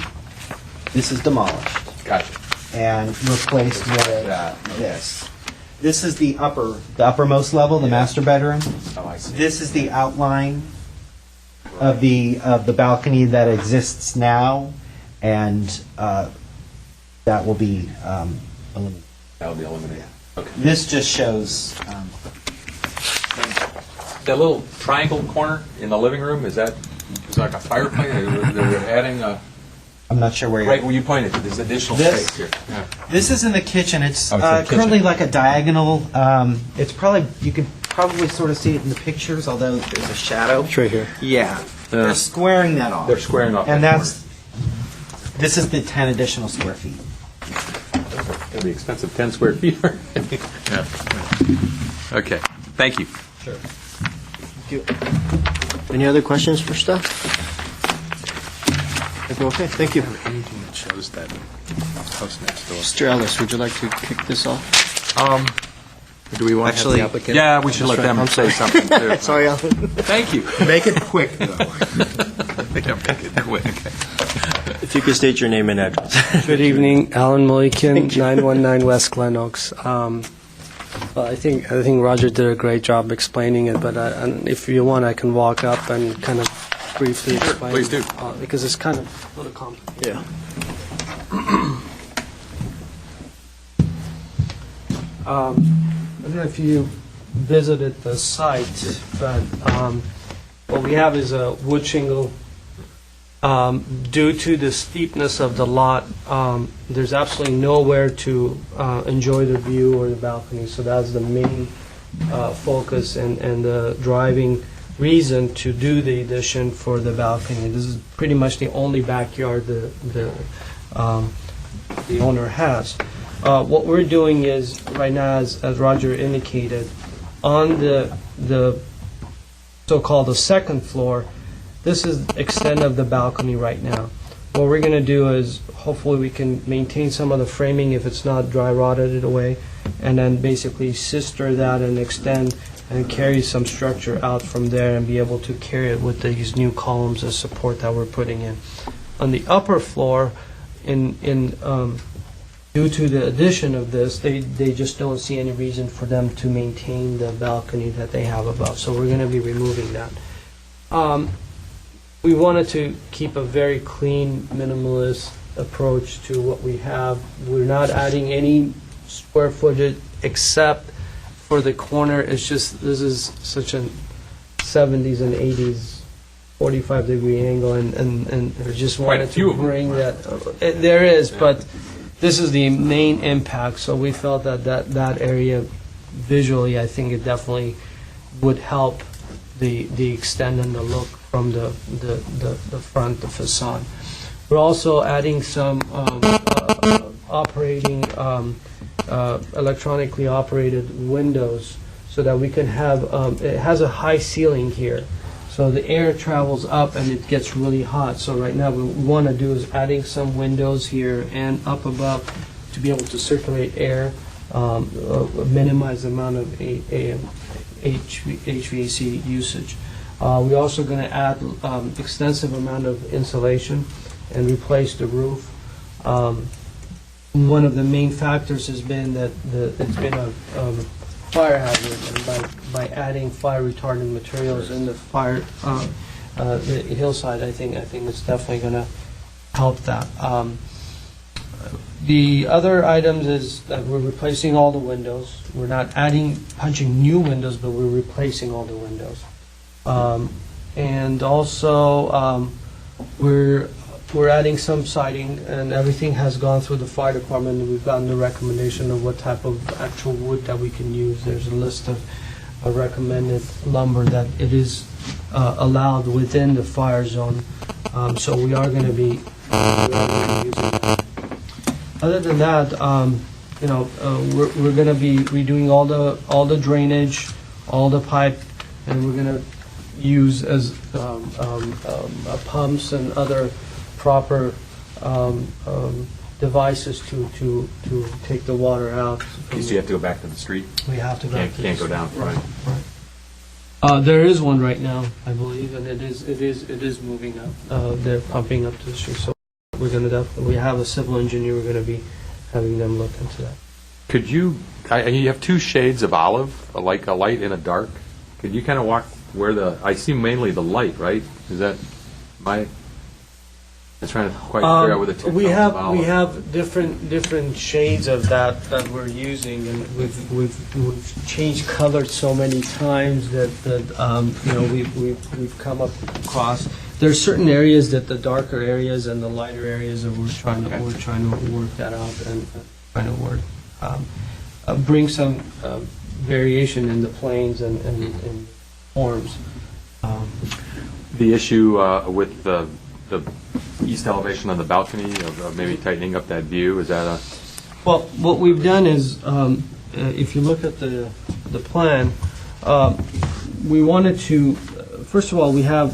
This is demolished Gotcha. and replaced with this. This is the uppermost level, the master bedroom. Oh, I see. This is the outline of the balcony that exists now, and that will be eliminated. That will be eliminated. Okay. This just shows. That little triangle corner in the living room, is that like a fireplace? They're adding a... I'm not sure where you're. Right where you pointed to, there's additional This? space here. Yeah. This is in the kitchen. It's Oh, it's in the kitchen. currently like a diagonal. It's probably, you can probably sort of see it in the pictures, although there's a shadow. It's right here. Yeah. They're squaring that off. They're squaring off And that this is the 10 additional square feet. It'll be expensive, 10 square feet. Yeah. Okay, thank you. Sure. Thank you. Any other questions for staff? Okay, thank you. Anything that shows that house next door. Mr. Ellis, would you like to kick this off? Do we want to have Actually, the applicant? Yeah, we should let right. them I'm say something too. Sorry, Alan. Thank you. Make it quick, though. Yeah, make it quick. If you could state your name and address. Good evening, Alan Malikian, Thank you. 919 West Glen Oaks. Well, I think Roger did a great job explaining it, but and if you want, I can walk up and kind of briefly explain. please do. Because it's kind of a little complicated. Yeah. I don't know if you visited the site, but what we have is a wood shingle. Due to the steepness of the lot, there's absolutely nowhere to enjoy the view or the balcony, so that's the main focus and the driving reason to do the addition for the balcony. This is pretty much the only backyard the owner has. What we're doing is, right now, as Roger indicated, on the so-called the second floor, this is the extent of the balcony right now. What we're going to do is, hopefully we can maintain some of the framing if it's not dry rotted away, and then basically sister that and extend and carry some structure out from there and be able to carry it with these new columns of support that we're putting in. On the upper floor, due to the addition of this, they just don't see any reason for them to maintain the balcony that they have above. So we're going to be removing that. we wanted to keep a very clean, minimalist approach to what we have. We're not adding any square footage except for the corner. It's just, this is such a 70s and 80s 45-degree angle, and I just Quite a wanted few to of them. bring that. There is, but this is the main impact, so we felt that area visually, I think it definitely would help the extent and the look from the front, the facade. We're also adding some operating, electronically operated windows so that we can have, it has a high ceiling here. So the air travels up and it gets really hot. So right now what we want to do is adding some windows here and up above to be able to circulate air, minimize the amount of HVAC usage. We're also going to add extensive amount of insulation and replace the roof. One of the main factors has been that it's been a fire hazard, and by adding fire retardant materials in the the hillside, I think it's definitely going to help that. The other items is that we're replacing all the windows. We're not punching new windows, but we're replacing all the windows. And also, we're adding some siding, and everything has gone through the fire department, and we've gotten the recommendation of what type of actual wood that we can use. There's a list of recommended lumber that it is allowed within the fire zone, so we are going to be using that. Other than that, we're going to be redoing all the drainage, all the pipe, and we're going to use as pumps and other proper devices to take the water out. So you have to go back to the street? We have to go. Can't go down. Right. There is one right now, I believe, and it is moving up. They're pumping up to the street, so we're going to we have a civil engineer. We're going to be having them look into that. Could you have two shades of olive, like a light and a dark. Could you kind of walk where I see mainly the light, right? Is that I'm trying to quite figure out where the two we tones have of olive. we have different shades of that we're using, and we've changed colors so many times that we've come up across. There's certain areas that the darker areas and the lighter areas that we're trying to work that out and trying to bring some variation in the planes and forms. The issue with the east elevation on the balcony of maybe tightening up that view, is that Well, what we've done is, if you look at the plan, we wanted to, first of all, we have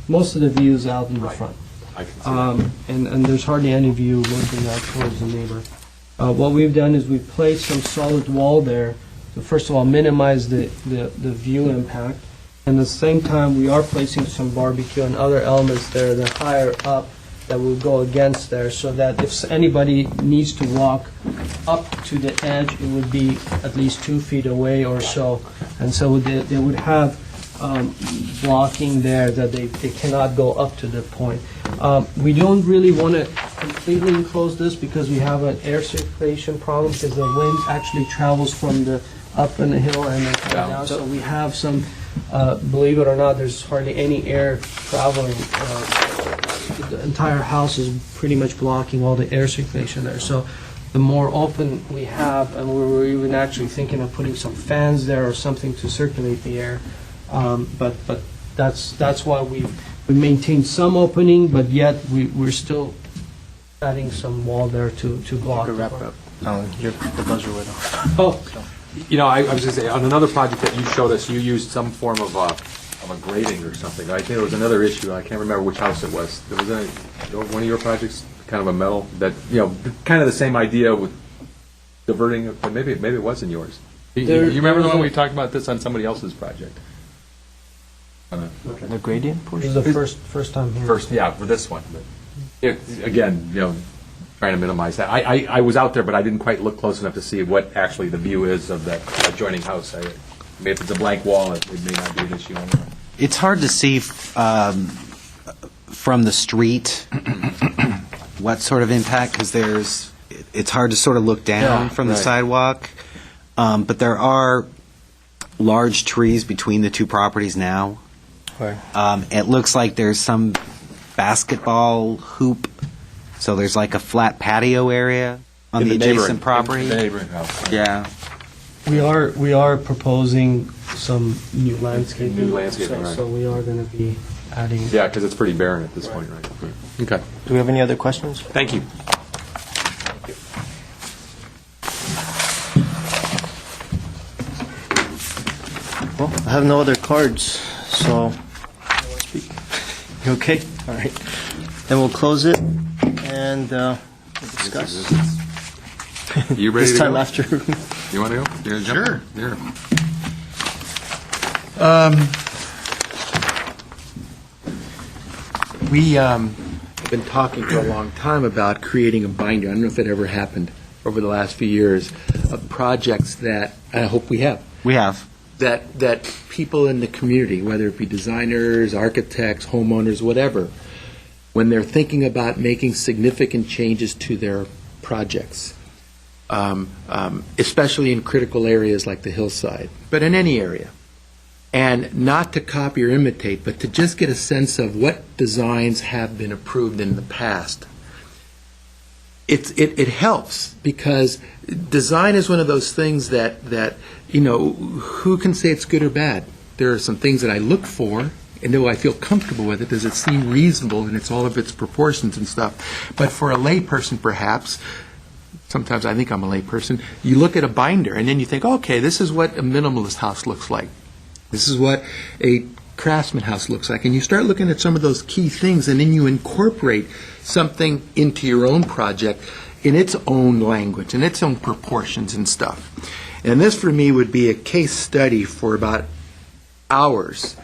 most of the views out in the front. I can see that. And there's hardly any view looking out towards the neighbor. What we've done is we've placed some solid wall there to, first of all, minimize the view impact. And at the same time, we are placing some barbecue and other elements there that are higher up that will go against there, so that if anybody needs to walk up to the edge, it would be at least 2 feet away or so. And so they would have blocking there that they cannot go up to the point. We don't really want to completely enclose this because we have an air circulation problem, because the wind actually travels from the up in the hill and then down. So we have some, believe it or not, there's hardly any air traveling. The entire house is pretty much blocking all the air circulation there. So the more open we have, and we were even actually thinking of putting some fans there or something to circulate the air. But that's why we maintained some opening, but yet we're still adding some wall there to block. Wrap up. The buzzer went off. Oh, I was going to say, on another project that you showed us, you used some form of a grating or something. I think there was another issue. I can't remember which house it was. There was one of your projects, kind of a metal that, kind of the same idea with diverting. But maybe it wasn't yours. You remember the one we talked about this on somebody else's project? The gradient portion? this is the first time here. For this one. But again, trying to minimize that. I was out there, but I didn't quite look close enough to see what actually the view is of that adjoining house. If it's a blank wall, it may not be an issue anymore. It's hard to see from the street what sort of impact, because it's hard to sort of look down from the sidewalk. But there are large trees between the two properties now. Right. It looks like there's some basketball hoop, so there's like a flat patio area on the adjacent property. neighboring house. Yeah. We are proposing some new landscaping. New landscaping, so, right. So we are going to be adding. Yeah, because it's pretty barren at this point, right? Okay. Do we have any other questions? Thank you. Well, I have no other cards, so. Speak. You okay? All right. Then we'll close it and we'll discuss. You ready This to time go? after. You want to go? You gonna jump Sure. in? Here. We have been talking for a long time about creating a binder. I don't know if it ever happened over the last few years, of projects that, I hope we have, We have. that people in the community, whether it be designers, architects, homeowners, whatever, when they're thinking about making significant changes to their projects, especially in critical areas like the hillside, but in any area, and not to copy or imitate, but to just get a sense of what designs have been approved in the past. It helps, because design is one of those things that who can say it's good or bad? There are some things that I look for, and do I feel comfortable with it? Does it seem reasonable in all of its proportions and stuff? But for a layperson, perhaps, sometimes I think I'm a layperson, you look at a binder, and then you think, okay, this is what a minimalist house looks like. This is what a craftsman house looks like. And you start looking at some of those key things, and then you incorporate something into your own project in its own language, in its own proportions and stuff. And this, for me, would be a case study for about hours,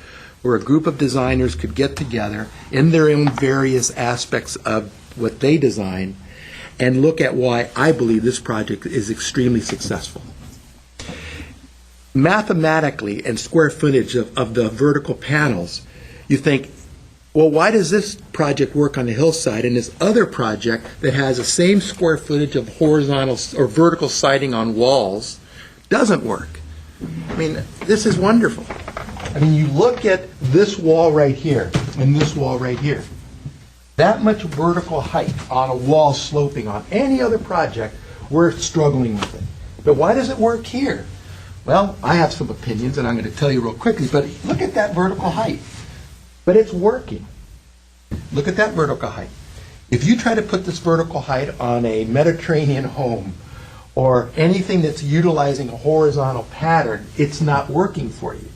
where a group of designers could get together in their own various aspects of what they design and look at why I believe this project is extremely successful. Mathematically and square footage of the vertical panels, you think, well, why does this project work on the hillside and this other project that has the same square footage of horizontal or vertical siding on walls doesn't work? I mean, this is wonderful. I mean, you look at this wall right here and this wall right here. That much vertical height on a wall sloping on any other project, we're struggling with it. But why does it work here? Well, I have some opinions, and I'm going to tell you real quickly, but look at that vertical height. But it's working. Look at that vertical height. If you try to put this vertical height on a Mediterranean home or anything that's utilizing a horizontal pattern, it's not working for you.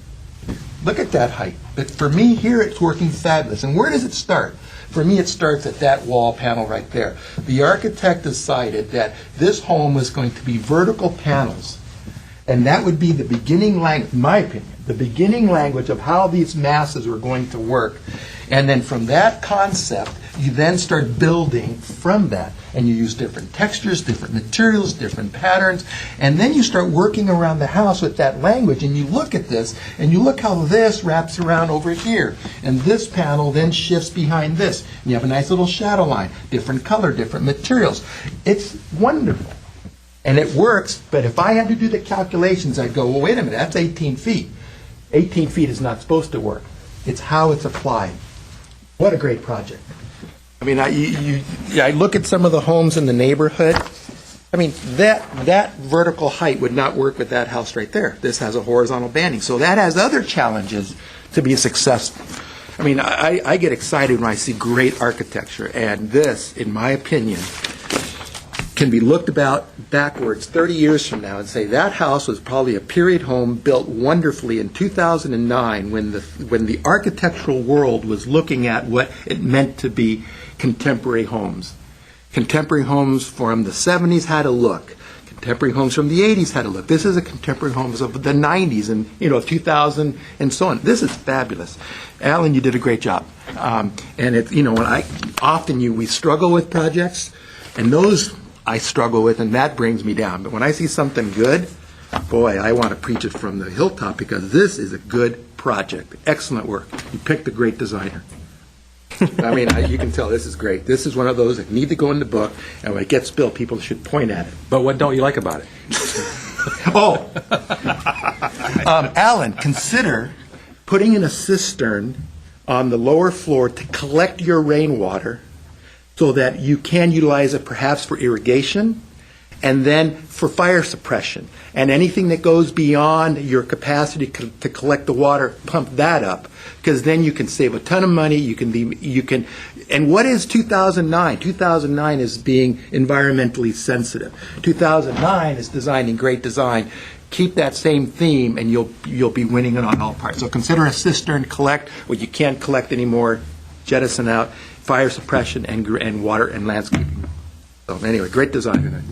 Look at that height. But for me, here it's working fabulous. And where does it start? For me, it starts at that wall panel right there. The architect decided that this home was going to be vertical panels. And that would be the beginning language, in my opinion, the beginning language of how these masses were going to work. And then from that concept, you then start building from that. And you use different textures, different materials, different patterns. And then you start working around the house with that language. And you look at this, and you look how this wraps around over here. And this panel then shifts behind this. And you have a nice little shadow line, different color, different materials. It's wonderful. And it works, but if I had to do the calculations, I'd go, well, wait a minute, that's 18 feet. 18 feet is not supposed to work. It's how it's applied. What a great project. I mean, I look at some of the homes in the neighborhood. I mean, that vertical height would not work with that house right there. This has a horizontal banding. So that has other challenges to be successful. I mean, I get excited when I see great architecture, and this, in my opinion, can be looked about backwards 30 years from now and say that house was probably a period home built wonderfully in 2009 when the architectural world was looking at what it meant to be contemporary homes. Contemporary homes from the 70s had a look. Contemporary homes from the 80s had a look. This is a contemporary homes of the 90s and 2000 and so on. This is fabulous. Alan, you did a great job. And it, when we struggle with projects, and those I struggle with, and that brings me down. But when I see something good, boy, I want to preach it from the hilltop, because this is a good project. Excellent work. You picked a great designer. I mean, you can tell this is great. This is one of those that need to go in the book, and when it gets built, people should point at it. But what don't you like about it? Oh, Alan, consider putting in a cistern on the lower floor to collect your rainwater so that you can utilize it perhaps for irrigation and then for fire suppression. And anything that goes beyond your capacity to collect the water, pump that up, because then you can save a ton of money. You can. And what is 2009? 2009 is being environmentally sensitive. 2009 is designing great design. Keep that same theme, and you'll be winning it on all parts. So consider a cistern, collect what you can't collect anymore, jettison out, fire suppression and water and landscaping. So anyway, great design.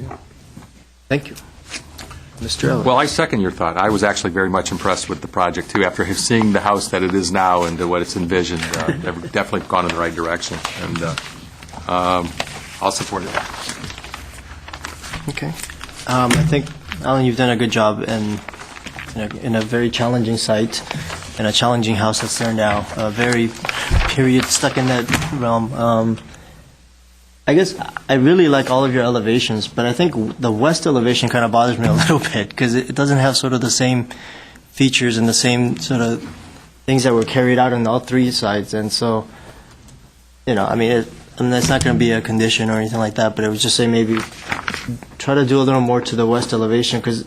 Thank you. Mr. Ellis. Well, I second your thought. I was actually very much impressed with the project, too, after seeing the house that it is now and what it's envisioned. They've definitely gone in the right direction, and I'll support it. Okay. I think, Alan, you've done a good job in a very challenging site, in a challenging house that's there now, a very period stuck in that realm. I guess I really like all of your elevations, but I think the west elevation kind of bothers me a little bit because it doesn't have sort of the same features and the same sort of things that were carried out on all three sides. And so, I mean, it's not going to be a condition or anything like that, but I would just say maybe try to do a little more to the west elevation because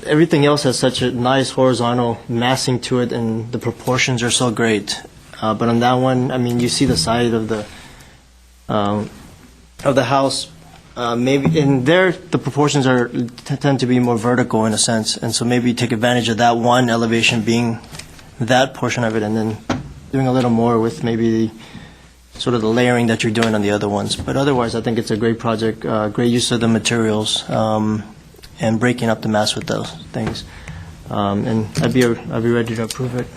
everything else has such a nice horizontal massing to it and the proportions are so great. But on that one, I mean, you see the side of the house, maybe in there the proportions tend to be more vertical in a sense, and so maybe take advantage of that one elevation being that portion of it, and then doing a little more with maybe sort of the layering that you're doing on the other ones. But otherwise, I think it's a great project, great use of the materials, and breaking up the mass with those things. And I'd be ready to approve it.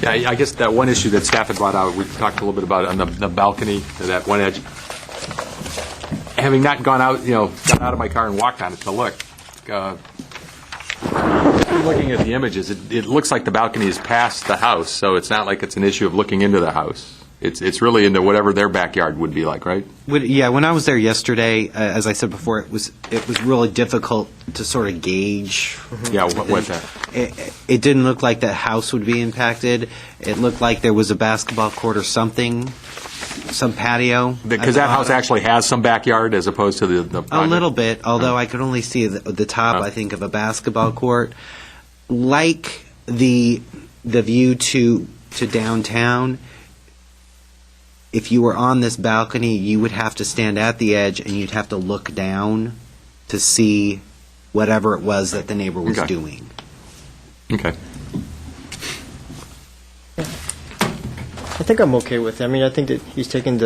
Yeah, I guess that one issue that staff had brought out, we talked a little bit about it on the balcony, that one edge. Having not gone out, got out of my car and walked on it to look, looking at the images, it looks like the balcony is past the house, so it's not like it's an issue of looking into the house. It's really into whatever their backyard would be like, right? Yeah, when I was there yesterday, as I said before, it was really difficult to sort of gauge. Yeah, what that? It didn't look like the house would be impacted. It looked like there was a basketball court or something, some patio. Because that house actually has some backyard as opposed to the project. A little bit, although I could only see the top, I think, of a basketball court. Like the view to downtown, if you were on this balcony, you would have to stand at the edge and you'd have to look down to see whatever it was that the neighbor was doing. Okay. I think I'm okay with it. I mean, I think that he's taken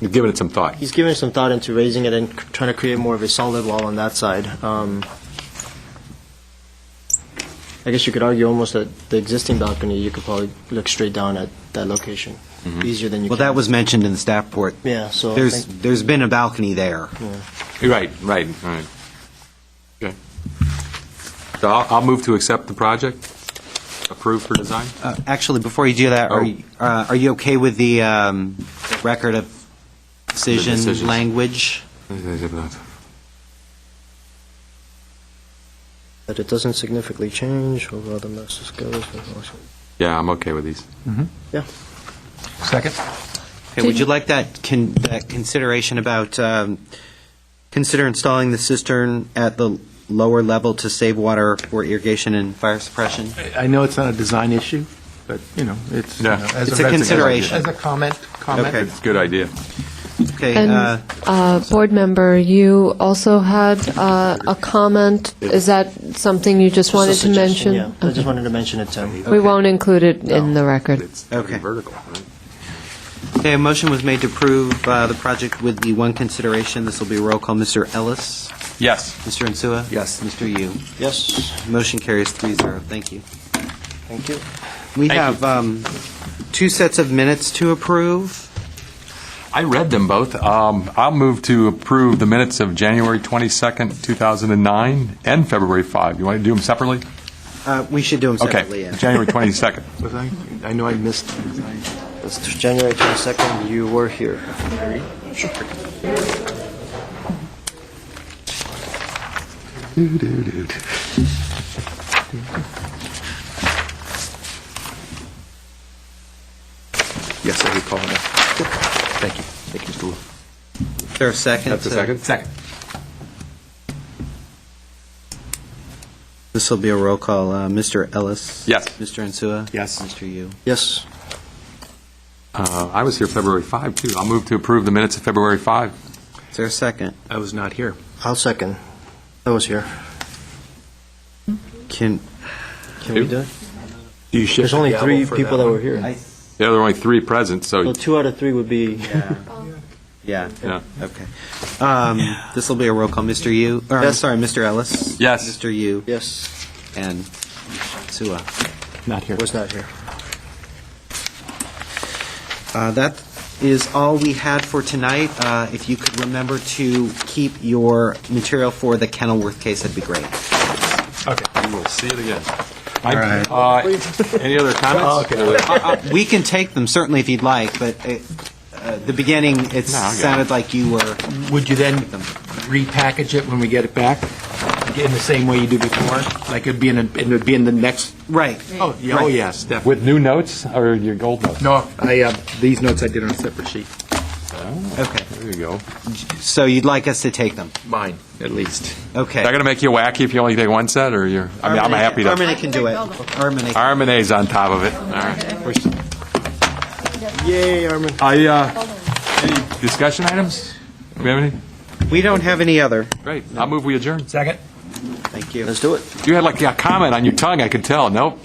You've given it some thought. He's given it some thought into raising it and trying to create more of a solid wall on that side. I guess you could argue almost that the existing balcony, you could probably look straight down at that location, easier than you can. Well, that was mentioned in the staff report. Yeah, so there's been a balcony there. Yeah. Right. Okay. So I'll move to accept the project, approved for design. Actually, before you do that, are you okay with the record of decision language? That it doesn't significantly change overall the master goes. Yeah, I'm okay with these. Yeah. Second? Okay, would you like that consideration about consider installing the cistern at the lower level to save water for irrigation and fire suppression? I know it's not a design issue, but, it's... It's a consideration. As a comment. Okay. It's a good idea. Okay. And board member, you also had a comment. Is that something you just wanted to mention? Yeah, I just wanted to mention it to him. We won't include it in the record. It's Okay. vertical, right? Okay, a motion was made to approve the project with the one consideration. This will be a roll call. Mr. Ellis? Yes. Mr. Insua? Yes. Mr. Yu? Yes. Motion carries 3-0. Thank you. Thank you. We Thank have two sets of minutes to approve. I read them both. I'll move to approve the minutes of January 22nd, 2009, and February 5. You want to do them separately? We should do them separately, Okay, yeah. January 22nd. Was I know I missed. That's January 22nd, you were here. Yes, I recall now. Thank you. Thank you, Mr. Wu. Is there a second? That's a second? Second. This will be a roll call. Mr. Ellis? Yes. Mr. Insua? Yes. Mr. Yu? Yes. I was here February 5, too. I'll move to approve the minutes of February 5. Is there a second? I was not here. I'll second. I was here. Can We do it? Do you shift There's only the three gavel for people that that one? were here. Yeah, there were only 3 present, so So 2 out of 3 would be. Yeah. yeah. Okay. This will be a roll call. Mr. Yu? Or, I'm Yes. sorry, Mr. Ellis? Yes. Mr. Yu? Yes. And Mr. Insua? Not here. Was not here. That is all we had for tonight. If you could remember to keep your material for the Kenilworth case, that'd be great. Okay, we'll see it again. All right. Any other comments? We can take them, certainly, if you'd like, but the beginning, it No, I got sounded like you were... Would you then repackage it when we get it back? In the same way you do before? Like it'd be it would be in the next... Right. Oh, yeah, oh yes, definitely. With new notes or your gold notes? No, these notes I did on a separate sheet. Okay. There you go. So you'd like us to take them? Mine, at least. Okay. Is that going to make you wacky if you only take one set, or you're? I mean, I'm happy to. Armine can do it. Armine. Armine's on top of it. All right. Yay, Armin. Any discussion items? Do we have any? We don't have any other. Great. I'll move we adjourn. Second. Thank you. Let's do it. You had like a comment on your tongue, I could tell. Nope.